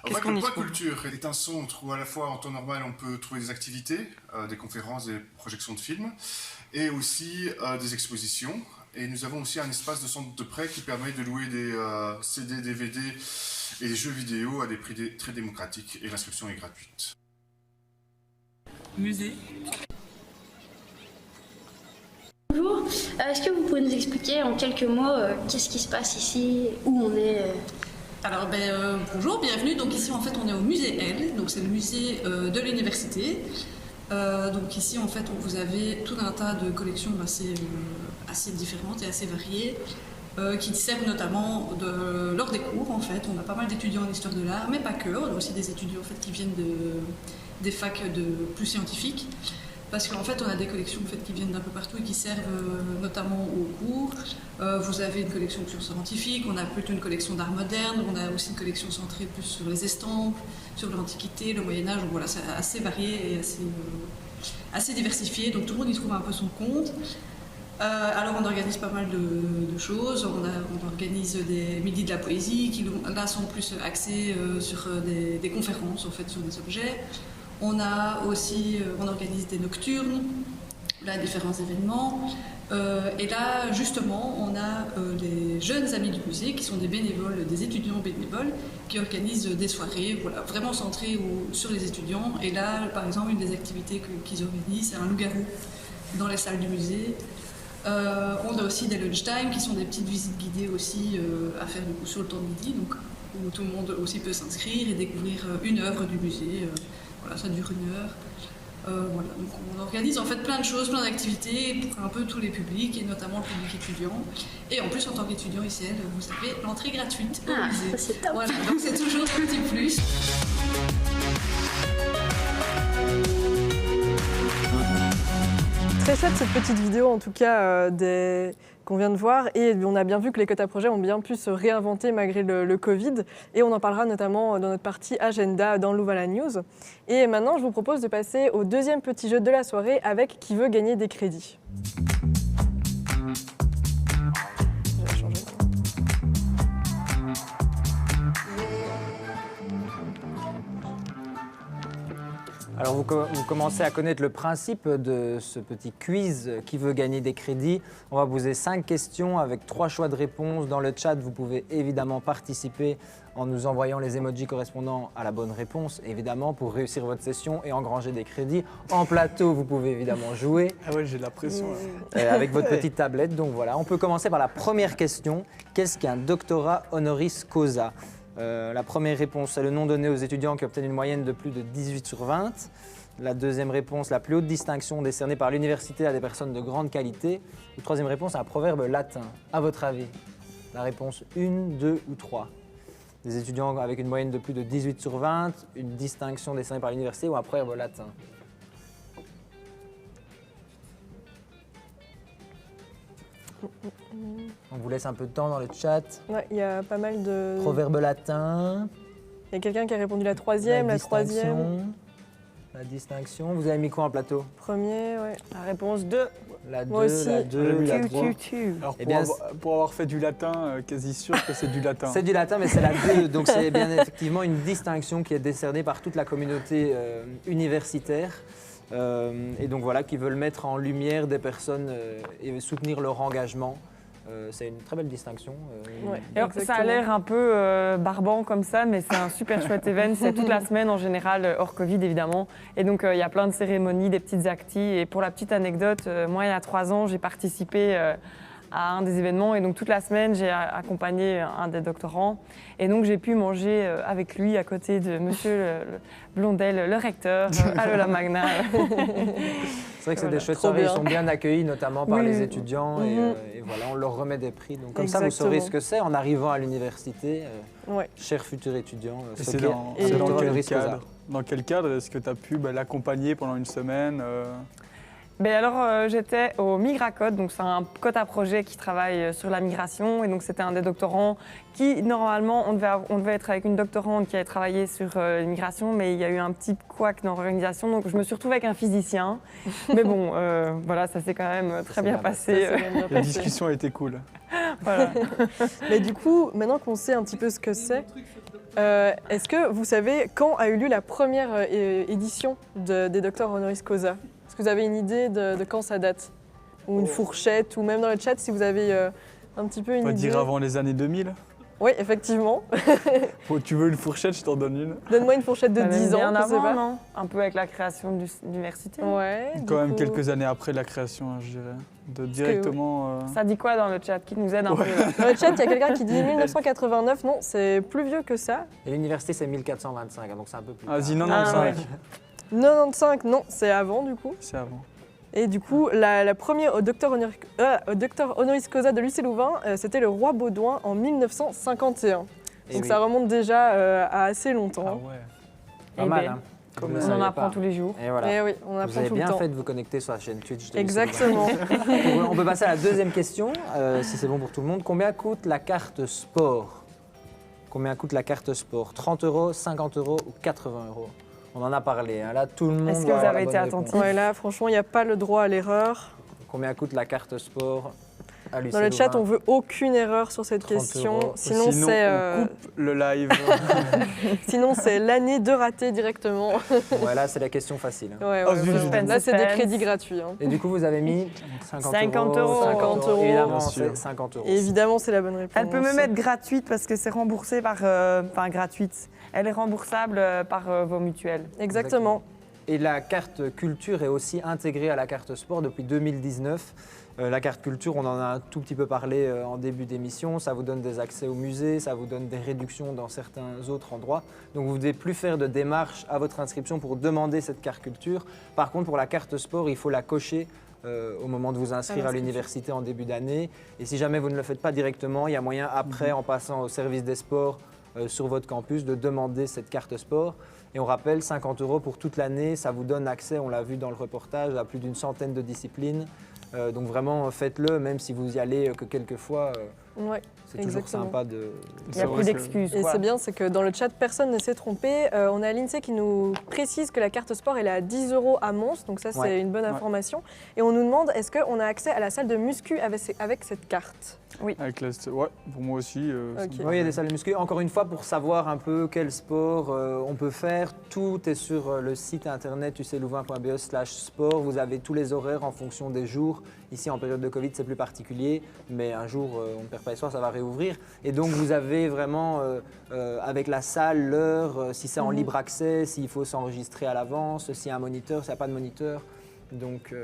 qu'est-ce qu'on y trouve? Culture est un centre où à la fois en temps normal on peut trouver des activités, des conférences, des projections de films et aussi des expositions. Et nous avons aussi un espace de centre de prêt qui permet de louer des CD, DVD et des jeux vidéo à des prix très démocratiques et l'inscription est gratuite. Musée. Bonjour, est-ce que vous pouvez nous expliquer en quelques mots qu'est-ce qui se passe ici, où on est Alors bonjour, bienvenue. Donc ici en fait on est au musée L, donc c'est le musée de l'université. Donc ici en fait vous avez tout un tas de collections assez différentes et assez variées qui servent notamment lors des cours en fait. On a pas mal d'étudiants en histoire de l'art, mais pas que. On a aussi des étudiants en fait qui viennent des facs plus scientifiques. parce qu'en fait, on a des collections en fait, qui viennent d'un peu partout et qui servent notamment aux cours. Vous avez une collection de culture scientifique, on a plutôt une collection d'art moderne, on a aussi une collection centrée plus sur les estampes, sur l'Antiquité, le Moyen-Âge. Donc voilà, c'est assez varié et assez diversifié, donc tout le monde y trouve un peu son compte. Alors on organise pas mal de choses, on organise des midis de la poésie qui là sont plus axés sur des conférences en fait, sur des objets. On organise des nocturnes, là différents événements. Et là justement on a des jeunes amis du musée qui sont des bénévoles, des étudiants bénévoles qui organisent des soirées voilà, vraiment centrées sur les étudiants. Et là par exemple une des activités qu'ils organisent c'est un loup-garou dans les salles du musée. On a aussi des lunchtime qui sont des petites visites guidées aussi à faire du coup, sur le temps de midi, donc, où tout le monde aussi peut s'inscrire et découvrir une œuvre du musée. Voilà, ça dure 1 heure. Voilà, donc on organise en fait plein de choses, plein d'activités pour un peu tous les publics et notamment le public étudiant. Et en plus en tant qu'étudiant ici, vous avez l'entrée gratuite au musée. C'est top. Voilà, donc c'est toujours un petit plus. Très chouette cette petite vidéo en tout cas qu'on vient de voir et on a bien vu que les quotas à projets ont bien pu se réinventer malgré le Covid et on en parlera notamment dans notre partie agenda dans Louvain News. Et maintenant je vous propose de passer au deuxième petit jeu de la soirée avec Qui veut gagner des crédits. Alors vous commencez à connaître le principe de ce petit quiz qui veut gagner des crédits. On va vous poser 5 questions avec 3 choix de réponses. Dans le chat, vous pouvez évidemment participer en nous envoyant les emojis correspondant à la bonne réponse, évidemment, pour réussir votre session et engranger des crédits. En plateau, vous pouvez évidemment jouer. Ah ouais, j'ai de la pression là. Avec votre petite tablette. Donc voilà, on peut commencer par la première question. Qu'est-ce qu'un doctorat honoris causa ? La première réponse, c'est le nom donné aux étudiants qui obtiennent une moyenne de plus de 18 sur 20. La deuxième réponse, la plus haute distinction décernée par l'université à des personnes de grande qualité. La troisième réponse, un proverbe latin. À votre avis, la réponse 1, 2 ou 3 ? Des étudiants avec une moyenne de plus de 18 sur 20, une distinction décernée par l'université ou un proverbe latin ? On vous laisse un peu de temps dans le chat. Ouais, il y a pas mal de... Proverbe latin. Il y a quelqu'un qui a répondu la troisième. La distinction. Vous avez mis quoi en plateau ? Premier, ouais. La réponse 2. La 2, Moi aussi. la 2, la 3. Alors Eh bien, pour avoir fait du latin, quasi sûr que c'est du latin. C'est du latin, mais c'est la 2. Donc c'est bien effectivement une distinction qui est décernée par toute la communauté universitaire. Et donc voilà, qui veulent mettre en lumière des personnes et soutenir leur engagement. C'est une très belle distinction. Ouais, alors, ça a l'air un peu barbant comme ça, mais c'est un super chouette événement. C'est toute la semaine en général, hors Covid évidemment. Et donc il y a plein de cérémonies, des petites actis. Et pour la petite anecdote, moi il y a 3 ans, j'ai participé à un des événements et donc toute la semaine j'ai accompagné un des doctorants et donc j'ai pu manger avec lui à côté de monsieur Blondel, le recteur, à l'Aula Magna. C'est vrai que c'est des chouettes soirées, ils sont bien accueillis notamment par les étudiants et voilà, on leur remet des prix. Donc comme ça vous saurez ce que c'est en arrivant à l'université, chers futurs étudiants. C'est dans quel cadre est-ce que tu as pu l'accompagner pendant une semaine Ben alors, j'étais au Migracode, donc c'est un quota projet qui travaille sur la migration. Et donc, c'était un des doctorants qui, normalement, on devait être avec une doctorante qui avait travaillé sur l'immigration, mais il y a eu un petit couac dans l'organisation. Donc, je me suis retrouvée avec un physicien. Mais bon, voilà, ça s'est quand même très bien passé. La discussion a été cool. Voilà. Mais du coup, maintenant qu'on sait un petit peu ce que c'est, est-ce que vous savez quand a eu lieu la première édition des Docteurs Honoris Causa ? Est-ce que vous avez une idée de quand ça date ? Ou une fourchette, ou même dans le chat si vous avez un petit peu une idée. On va dire avant les années 2000 ? Oui, effectivement. Tu veux une fourchette, je t'en donne une. Donne-moi une fourchette de 10 ans, bien je sais avant, pas. non ? Un peu avec la création de l'université. Ouais. Quand même quelques années après la création, je dirais. Directement... Ça dit quoi dans le chat qui nous aide un peu ? Dans le chat, il y a quelqu'un qui dit 1989. Non, c'est plus vieux que ça. Et l'université, c'est 1425, donc c'est un peu plus Vas-y, tard. 95. 95, non, c'est avant du coup. C'est avant. Et du coup, la première au docteur honoris causa de l'UC Louvain, c'était le roi Baudouin en 1951. Donc ça remonte déjà à assez longtemps. Ah ouais. Pas mal, hein. Vous le On en saviez apprend pas. tous les jours. Et voilà. Eh oui, on apprend Vous avez tout le bien temps. fait de vous connecter sur la chaîne Twitch. de Exactement. Lucélouvain. On peut passer à la deuxième question, si c'est bon pour tout le monde. Combien coûte la carte sport? Combien coûte la carte sport? 30 €, 50 € ou 80 €? On en a parlé. Hein. Là, tout le monde. Est-ce que doit vous avoir la avez été bonne réponse. attentif? Ouais, là, franchement, il n'y a pas le droit à l'erreur. Combien coûte la carte sport à Dans le Lucélouvain? chat, on veut aucune erreur sur cette 30 question. €. Sinon, c'est on coupe le live. sinon, c'est l'année de rater directement. Ouais, là, c'est la question facile. hein. Ouais, Oh, ouais, zut, ouais. zut. Là, c'est des crédits gratuits. hein. Et du coup, vous avez mis 50 50 €. 50 €. Évidemment, Bien sûr. c'est 50 €. Et évidemment, c'est la bonne réponse. Elle peut même être gratuite parce que c'est remboursé par... Enfin, gratuite. Elle est remboursable par vos mutuelles. Exactement. Et la carte culture est aussi intégrée à la carte sport depuis 2019. La carte culture, on en a un tout petit peu parlé en début d'émission. Ça vous donne des accès au musée, ça vous donne des réductions dans certains autres endroits. Donc vous ne devez plus faire de démarche à votre inscription pour demander cette carte culture. Par contre, pour la carte sport, il faut la cocher au moment de vous inscrire à l'université en début d'année. Et si jamais vous ne le faites pas directement, il y a moyen après, en passant au service des sports sur votre campus, de demander cette carte sport. Et on rappelle, 50 € pour toute l'année, ça vous donne accès, on l'a vu dans le reportage, à plus d'une centaine de disciplines. Donc vraiment, faites-le, même si vous y allez que quelques fois. Ouais, C'est toujours exactement. sympa de... Il n'y a plus d'excuses. Et quoi. c'est bien, c'est que dans le chat, personne ne s'est trompé. On a l'INSEE qui nous précise que la carte sport, elle est à 10 € à Mons, donc ça, c'est Ouais. une bonne information. Et on nous demande, est-ce qu'on a accès à la salle de muscu avec cette carte? Oui. Avec ouais, pour moi aussi. Ok. Oui, il y a des salles de muscu. Encore une fois, pour savoir un peu quel sport on peut faire, tout est sur le site internet uclouvain.be/sport. Vous avez tous les horaires en fonction des jours. Ici, en période de Covid, c'est plus particulier, mais un jour, on ne perd pas espoir, ça va réouvrir. Et donc, vous avez vraiment, avec la salle, l'heure, si c'est en libre accès, s'il faut s'enregistrer à l'avance, s'il y a un moniteur, s'il n'y a pas de moniteur. Donc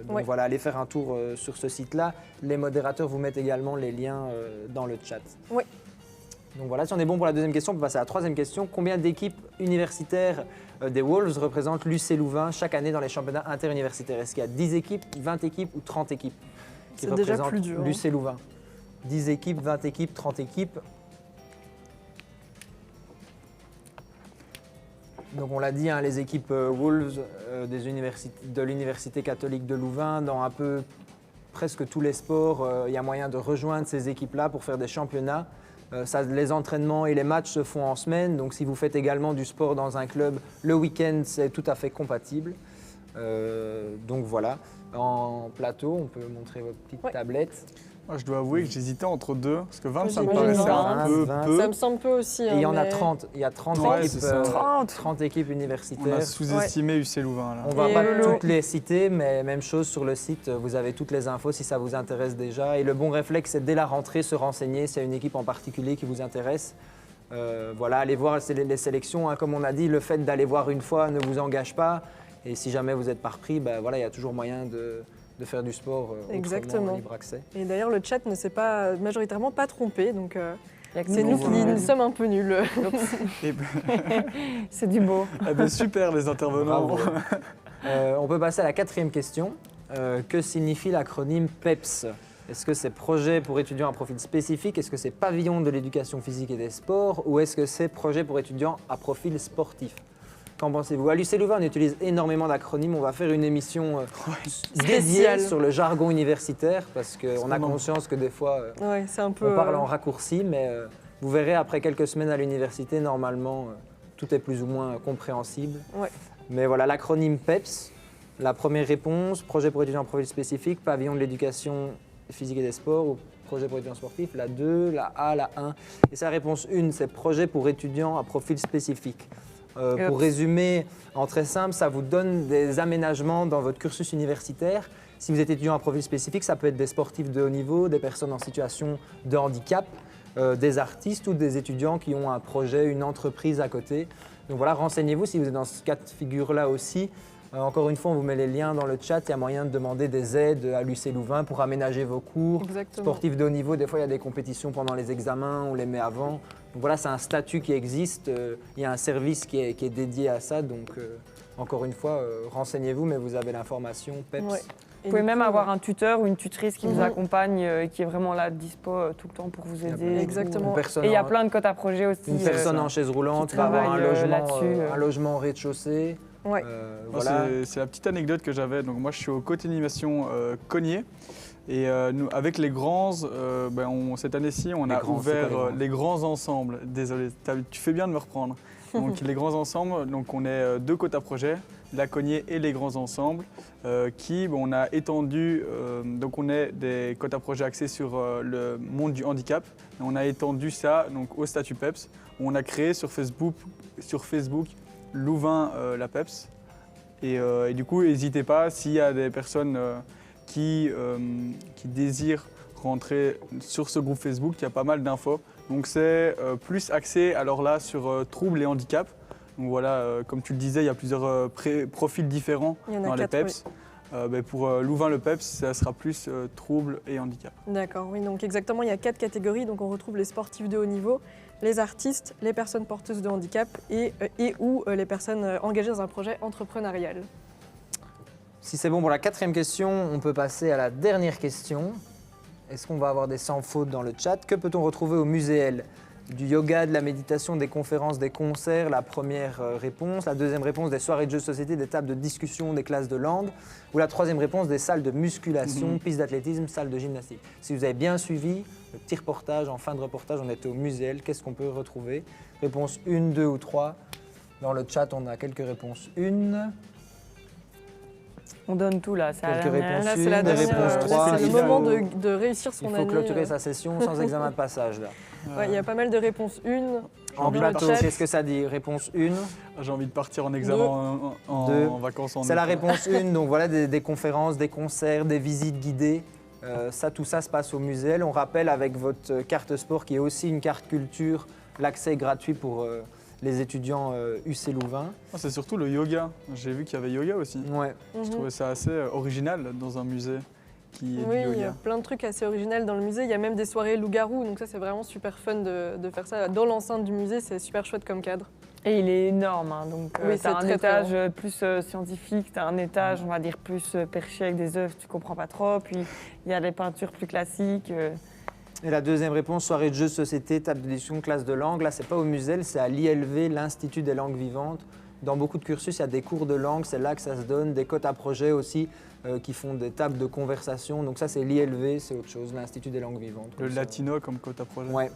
Ouais. voilà, allez faire un tour sur ce site-là. Les modérateurs vous mettent également les liens dans le chat. Oui. Donc voilà, si on est bon pour la deuxième question, on peut passer à la troisième question. Combien d'équipes universitaires des Wolves représentent Lucélouvain chaque année dans les championnats interuniversitaires? Est-ce qu'il y a 10 équipes, 20 équipes ou 30 équipes qui C'est déjà représentent plus dur, hein. Lucélouvain? 10 équipes, 20 équipes, 30 équipes. Donc on l'a dit, hein, les équipes Wolves de l'Université catholique de Louvain, dans un peu presque tous les sports, il y a moyen de rejoindre ces équipes-là pour faire des championnats. Les entraînements et les matchs se font en semaine, donc si vous faites également du sport dans un club, le week-end, c'est tout à fait compatible. Donc voilà, en plateau, on peut montrer votre petite tablette. Moi, je dois avouer que j'hésitais entre deux, parce que 20, ça me J'imagine paraissait 20. un peu peu. Ça me semble peu aussi. Et hein, il y en a mais- 30, il y a 30 Ouais, équipes, c'est ça. 30 équipes On universitaires. a sous-estimé UC Louvain. Là. On va Et pas le- toutes les citer, mais même chose sur le site, vous avez toutes les infos si ça vous intéresse déjà. Et le bon réflexe, c'est dès la rentrée se renseigner s'il y a une équipe en particulier qui vous intéresse. Voilà, allez voir les sélections. Hein. Comme on a dit, le fait d'aller voir une fois ne vous engage pas. Et si jamais vous n'êtes pas repris, ben voilà, il y a toujours moyen de faire du sport autrement, Exactement. libre accès. Et d'ailleurs, le chat ne s'est pas majoritairement pas trompé, donc Il y a que c'est nous qui voilà. nous sommes un peu nuls. Et ben, C'est du beau. eh ben, super les intervenants. Bravo. On peut passer à la quatrième question. Que signifie l'acronyme PEPS? Est-ce que c'est projet pour étudiants à profil spécifique? Est-ce que c'est pavillon de l'éducation physique et des sports? Ou est-ce que c'est projet pour étudiants à profil sportif? Qu'en pensez-vous? À l'UC Louvain, on utilise énormément d'acronymes. On va faire une émission dédiée Spéciale. sur le jargon universitaire parce qu'on a conscience que des fois, Ouais, c'est un peu. on parle en raccourci, mais vous verrez après quelques semaines à l'université, normalement, tout est plus ou moins compréhensible. Ouais. Mais voilà, l'acronyme PEPS, la première réponse, projet pour étudiants en profil spécifique, pavillon de l'éducation physique et des sports, ou projet pour étudiants sportifs, la 2, la A, la 1. Et sa réponse 1, c'est projet pour étudiants à profil spécifique. Pour résumer, en très simple, ça vous donne des aménagements dans votre cursus universitaire. Si vous êtes étudiant à profil spécifique, ça peut être des sportifs de haut niveau, des personnes en situation de handicap, des artistes ou des étudiants qui ont un projet, une entreprise à côté. Donc voilà, renseignez-vous si vous êtes dans ce cas de figure-là aussi. Encore une fois, on vous met les liens dans le chat. Il y a moyen de demander des aides à l'UC Louvain pour aménager vos cours. Exactement. Sportifs de haut niveau, des fois, il y a des compétitions pendant les examens, on les met avant. Donc voilà, c'est un statut qui existe. Il y a un service qui est dédié à ça. Donc encore une fois, renseignez-vous, mais vous avez l'information PEPS. Ouais. Vous pouvez même avoir un tuteur ou une tutrice qui vous Mhm. accompagne et qui est vraiment là, dispo tout le temps pour vous aider. Exactement. Personne Et il y a en- plein de cotes à projet aussi. Une personne en chaise roulante qui va avoir un travaille, logement, là-dessus. un logement au rez-de-chaussée. Ouais. Moi, Voilà. c'est la petite anecdote que j'avais. Donc moi, je suis au côté animation Cognier. Et nous, avec les grands, cette année-ci, on Les a grands, c'est ouvert quoi, les grands les grands ensembles. Désolé, tu fais bien de me reprendre. Donc les grands ensembles, donc on est 2 quotas projets, la Cognier et les grands ensembles, on a étendu, donc on est des quotas projets axés sur le monde du handicap. Et on a étendu ça donc au statut PEPS. On a créé sur Facebook Louvain la PEPS. Et du coup, n'hésitez pas s'il y a des personnes qui désirent rentrer sur ce groupe Facebook, il y a pas mal d'infos. Donc c'est plus axé alors là sur troubles et handicaps. Donc voilà, comme tu le disais, il y a plusieurs profils différents Il y en a dans les 4, PEPS. Pour Louvain le PEPS, ça sera plus troubles et handicap. D'accord, oui, donc exactement, il y a 4 catégories. Donc on retrouve les sportifs de haut niveau, les artistes, les personnes porteuses de handicap et ou les personnes engagées dans un projet entrepreneurial. Si c'est bon pour la 4e question, on peut passer à la dernière question. Est-ce qu'on va avoir des sans fautes dans le chat? Que peut-on retrouver au musée L? Du yoga, de la méditation, des conférences, des concerts, la première réponse. La deuxième réponse, des soirées de jeux de société, des tables de discussion, des classes de langue. Ou la troisième réponse, des salles de musculation, pistes d'athlétisme, salles de gymnastique. Si vous avez bien suivi le petit reportage, en fin de reportage, on était au musée L. Qu'est-ce qu'on peut retrouver? Réponse 1, 2 ou 3. Dans le chat, on a quelques réponses. 1. On donne tout là, c'est la Quelques dernière. réponses. Là, c'est la Une, des dernière, réponses là, 3. c'est le moment de réussir son Il année. faut clôturer sa session sans examen de passage là. Ouais, il y a pas mal de réponses. 1. En Dans le plateau, chat. qu'est-ce que ça dit? Réponse 1. J'ai envie de partir en examen en Deux. vacances en C'est la août. réponse 1. Donc voilà, des conférences, des concerts, des visites guidées. Tout ça se passe au musée L. On rappelle avec votre carte sport qui est aussi une carte culture, l'accès est gratuit pour les étudiants UC Louvain. C'est surtout le yoga. J'ai vu qu'il y avait yoga aussi. Ouais. Je trouvais ça assez original dans un musée qui est Oui, du il y a yoga. plein de trucs assez originaux dans le musée. Il y a même des soirées loup-garou, donc ça c'est vraiment super fun de faire ça dans l'enceinte du musée. C'est super chouette comme cadre. Et il est énorme, hein, donc Oui, tu as c'est un très, très étage grand. plus scientifique, tu as un étage, on va dire, plus perché avec des œuvres, tu comprends pas trop, puis il y a les peintures plus classiques. Et la deuxième réponse, soirée de jeux de société, table de discussion, classe de langue. Là, c'est pas au musée L, c'est à l'ILV, l'Institut des langues vivantes. Dans beaucoup de cursus, il y a des cours de langue, c'est là que ça se donne, des quotas projets aussi qui font des tables de conversation. Donc ça, c'est l'ILV, c'est autre chose, l'Institut des langues vivantes. Le comme ça. latino comme quota projet. Ouais.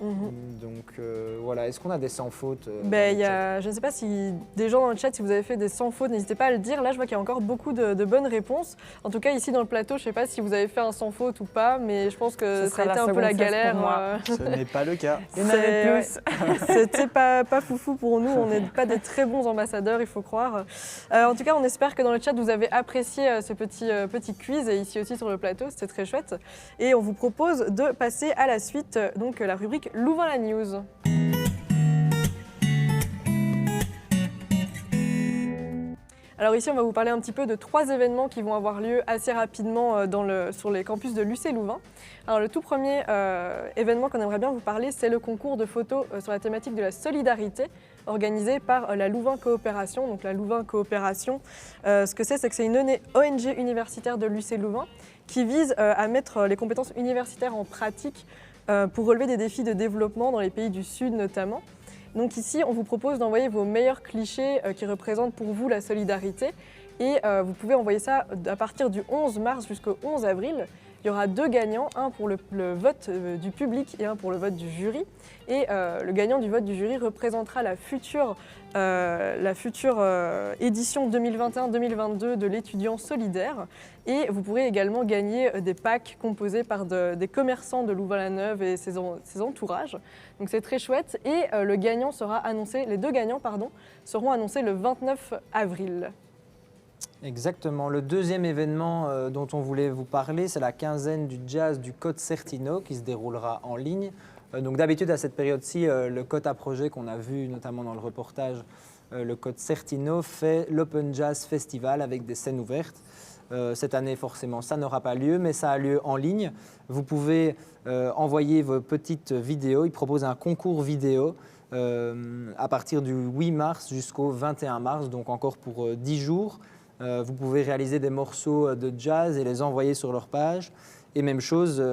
Donc voilà, est-ce qu'on a des sans fautes Ben, il y a, je ne sais pas si des gens dans le chat, si vous avez fait des sans fautes, n'hésitez pas à le dire. Là, je vois qu'il y a encore beaucoup de bonnes réponses. En tout cas, ici dans le plateau, je ne sais pas si vous avez fait un sans faute ou pas, mais je pense que Ce ça a sera été la un peu la seconde phase galère. pour moi. Ce n'est pas le cas. Il y en avait plus. C'était pas foufou pour nous. On n'est pas des très bons ambassadeurs, il faut croire. En tout cas, on espère que dans le chat, vous avez apprécié ce petit quiz et ici aussi sur le plateau. C'était très chouette. Et on vous propose de passer à la suite, donc la rubrique Louvain la News. Alors ici, on va vous parler un petit peu de 3 événements qui vont avoir lieu assez rapidement sur les campus de l'UC Louvain. Alors le tout premier événement qu'on aimerait bien vous parler, c'est le concours de photos sur la thématique de la solidarité organisé par la Louvain Coopération. Donc la Louvain Coopération, ce que c'est que c'est une ONG universitaire de l'UC Louvain qui vise à mettre les compétences universitaires en pratique pour relever des défis de développement dans les pays du Sud notamment. Donc ici, on vous propose d'envoyer vos meilleurs clichés qui représentent pour vous la solidarité. Et vous pouvez envoyer ça à partir du 11 mars jusqu'au 11 avril. Il y aura 2 gagnants, un pour le vote du public et un pour le vote du jury. Et le gagnant du vote du jury représentera la future édition 2021-2022 de l'étudiant solidaire. Et vous pourrez également gagner des packs composés par des commerçants de Louvain-la-Neuve et ses entourages. Donc c'est très chouette. Et les 2 gagnants seront annoncés le 29 avril. Exactement. Le deuxième événement dont on voulait vous parler, c'est la quinzaine du jazz du Côte Certino qui se déroulera en ligne. Donc d'habitude, à cette période-ci, le Côte à projet qu'on a vu notamment dans le reportage, le Côte Certino fait l'Open Jazz Festival avec des scènes ouvertes. Cette année, forcément, ça n'aura pas lieu, mais ça a lieu en ligne. Vous pouvez envoyer vos petites vidéos. Ils proposent un concours vidéo. à partir du 8 mars jusqu'au 21 mars, donc encore pour 10 jours. Vous pouvez réaliser des morceaux de jazz et les envoyer sur leur page. Et même chose,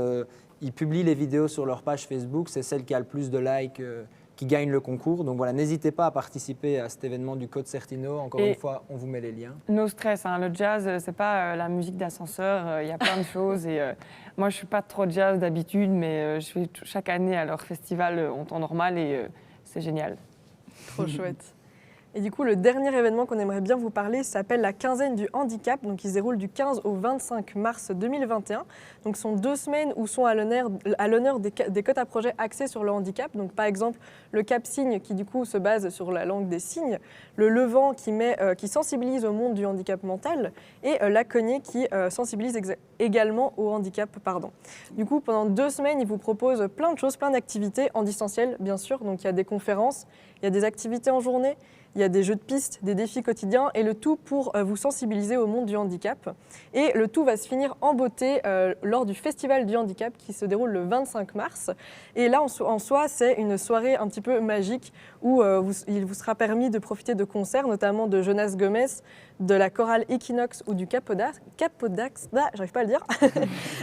ils publient les vidéos sur leur page Facebook, c'est celle qui a le plus de likes qui gagne le concours. Donc voilà, n'hésitez pas à participer à cet événement du Code Certino. Encore une fois, on vous met les liens. No stress, hein, le jazz, c'est pas la musique d'ascenseur, il y a plein de choses. Et, moi, je suis pas trop jazz d'habitude, mais je fais chaque année à leur festival en temps normal et c'est génial. Trop chouette. Et du coup, le dernier événement qu'on aimerait bien vous parler s'appelle la quinzaine du handicap. Donc, il se déroule du 15 au 25 mars 2021. Donc, ce sont 2 semaines où sont à l'honneur des codes à projets axés sur le handicap. Donc, par exemple, le Cap Signe qui, du coup, se base sur la langue des signes. Le Levant qui sensibilise au monde du handicap mental. Et la Cognée qui sensibilise également au handicap. Du coup, pendant 2 semaines, il vous propose plein de choses, plein d'activités en distanciel, bien sûr. Donc, il y a des conférences, il y a des activités en journée. Il y a des jeux de pistes, des défis quotidiens et le tout pour vous sensibiliser au monde du handicap. Et le tout va se finir en beauté lors du Festival du handicap qui se déroule le 25 mars. Et là, en soi, c'est une soirée un petit peu magique où il vous sera permis de profiter de concerts, notamment de Jonas Gomez, de la chorale Equinox ou du Capodax, j'arrive pas à le dire,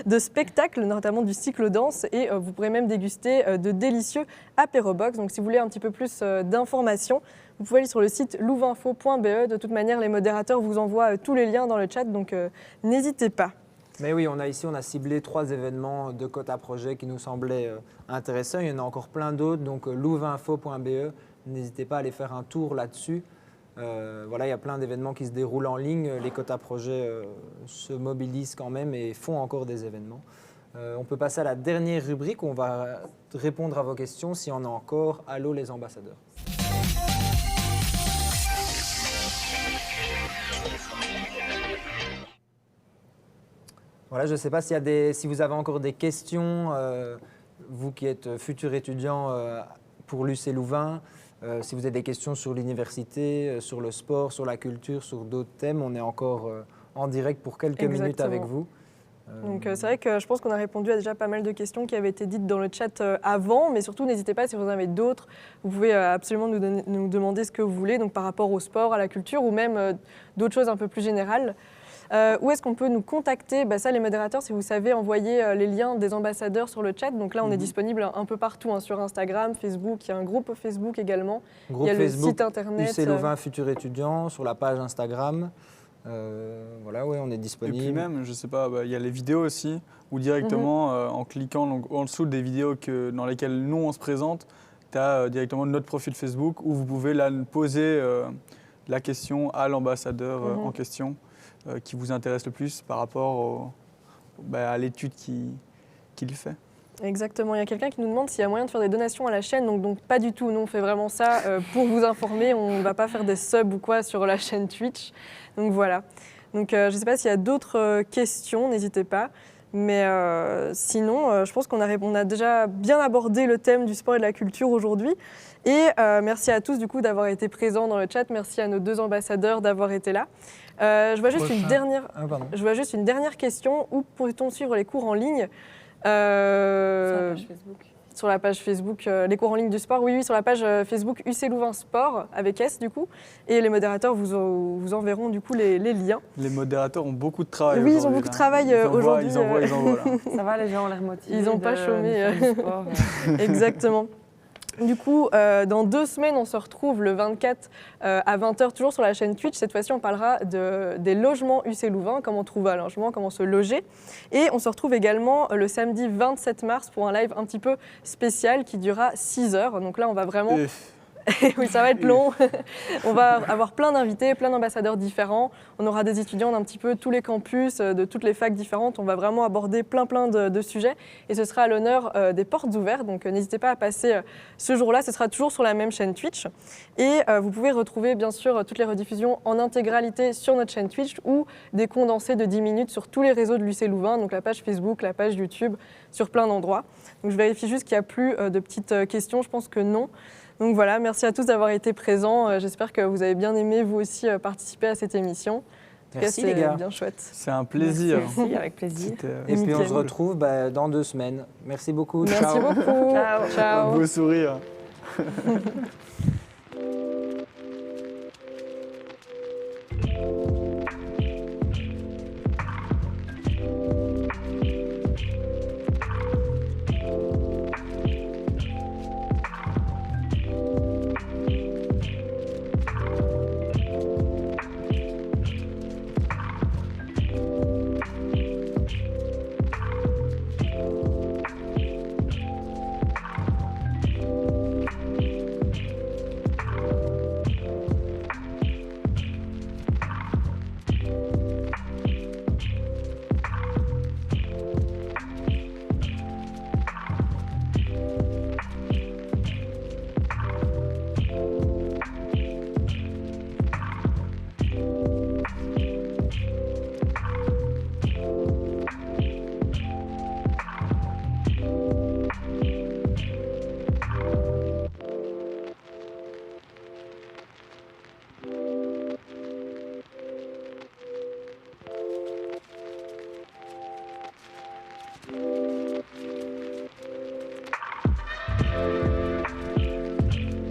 de spectacles, notamment du cyclo-danse. Et vous pourrez même déguster de délicieux apérobox. Donc si vous voulez un petit peu plus d'informations, vous pouvez aller sur le site louvinfo.be. De toute manière, les modérateurs vous envoient tous les liens dans le chat, donc n'hésitez pas. Mais oui, on a ciblé 3 événements de Code à projet qui nous semblaient intéressants. Il y en a encore plein d'autres, donc louvinfo.be. N'hésitez pas à aller faire un tour là-dessus. Voilà, il y a plein d'événements qui se déroulent en ligne. Les Code à projet se mobilisent quand même et font encore des événements. On peut passer à la dernière rubrique où on va répondre à vos questions s'il y en a encore. Allô les ambassadeurs. Voilà, je ne sais pas si vous avez encore des questions, vous qui êtes futur étudiant pour l'UC Louvain, si vous avez des questions sur l'université, sur le sport, sur la culture, sur d'autres thèmes, on est encore en direct pour quelques minutes avec vous. Donc c'est vrai que je pense qu'on a répondu à déjà pas mal de questions qui avaient été dites dans le chat avant, mais surtout n'hésitez pas si vous en avez d'autres, vous pouvez absolument nous demander ce que vous voulez, donc par rapport au sport, à la culture ou même d'autres choses un peu plus générales. Où est-ce qu'on peut nous contacter ? Ça, les modérateurs, si vous savez, envoyer les liens des ambassadeurs sur le chat. Donc là, on est disponible un peu partout, hein, sur Instagram, Facebook. Il y a un groupe Facebook également. Groupe il y a Facebook, le site internet. UC Louvain Futur Étudiant, sur la page Instagram. Voilà, oui, on est disponible. Et puis même, je sais pas, il y a les vidéos aussi, ou directement en cliquant en dessous des vidéos dans lesquelles nous, on se présente, tu as directement notre profil Facebook où vous pouvez là poser la question à l'ambassadeur en question. Qui vous intéresse le plus par rapport à l'étude qu'il fait. Exactement. Il y a quelqu'un qui nous demande s'il y a moyen de faire des donations à la chaîne. Donc pas du tout. Nous, on fait vraiment ça pour vous informer. On ne va pas faire des subs ou quoi sur la chaîne Twitch. Donc voilà. Donc je ne sais pas s'il y a d'autres questions. N'hésitez pas. Mais sinon, je pense qu'on a déjà bien abordé le thème du sport et de la culture aujourd'hui. Et merci à tous du coup d'avoir été présents dans le chat. Merci à nos 2 ambassadeurs d'avoir été là. Je vois juste une dernière question. Où peut-on suivre les cours en ligne ? Sur la page Facebook. Sur la page Facebook, les cours en ligne du sport. Oui, sur la page Facebook UC Louvain Sport, avec S du coup. Et les modérateurs vous enverront du coup les liens. Les modérateurs ont beaucoup de travail. Oui, ils ont beaucoup de travail aujourd'hui. Ils envoient là. Ça va, les gens ont l'air motivés. Ils n'ont pas chômé. Sport. Exactement. Du coup, dans 2 semaines, on se retrouve le 24 à 20h, toujours sur la chaîne Twitch. Cette fois-ci, on parlera des logements UC Louvain, comment trouver un logement, comment se loger. Et on se retrouve également le samedi 27 mars pour un live un petit peu spécial qui durera 6 heures. Donc là, on va vraiment... Oui, ça va être long. On va avoir plein d'invités, plein d'ambassadeurs différents. On aura des étudiants d'un petit peu tous les campus, de toutes les facs différentes. On va vraiment aborder plein de sujets. Et ce sera à l'honneur des portes ouvertes. Donc n'hésitez pas à passer ce jour-là. Ce sera toujours sur la même chaîne Twitch. Et vous pouvez retrouver bien sûr toutes les rediffusions en intégralité sur notre chaîne Twitch ou des condensés de 10 minutes sur tous les réseaux de l'UC Louvain. Donc la page Facebook, la page YouTube, sur plein d'endroits. Donc je vérifie juste qu'il n'y a plus de petites questions. Je pense que non. Donc voilà, merci à tous d'avoir été présents. J'espère que vous avez bien aimé, vous aussi, participer à cette émission. En tout cas, les gars. C'est bien chouette. C'est un plaisir. Merci, avec plaisir. Et puis on se retrouve dans 2 semaines. Merci beaucoup. Merci Ciao. beaucoup. Ciao. Un beau sourire.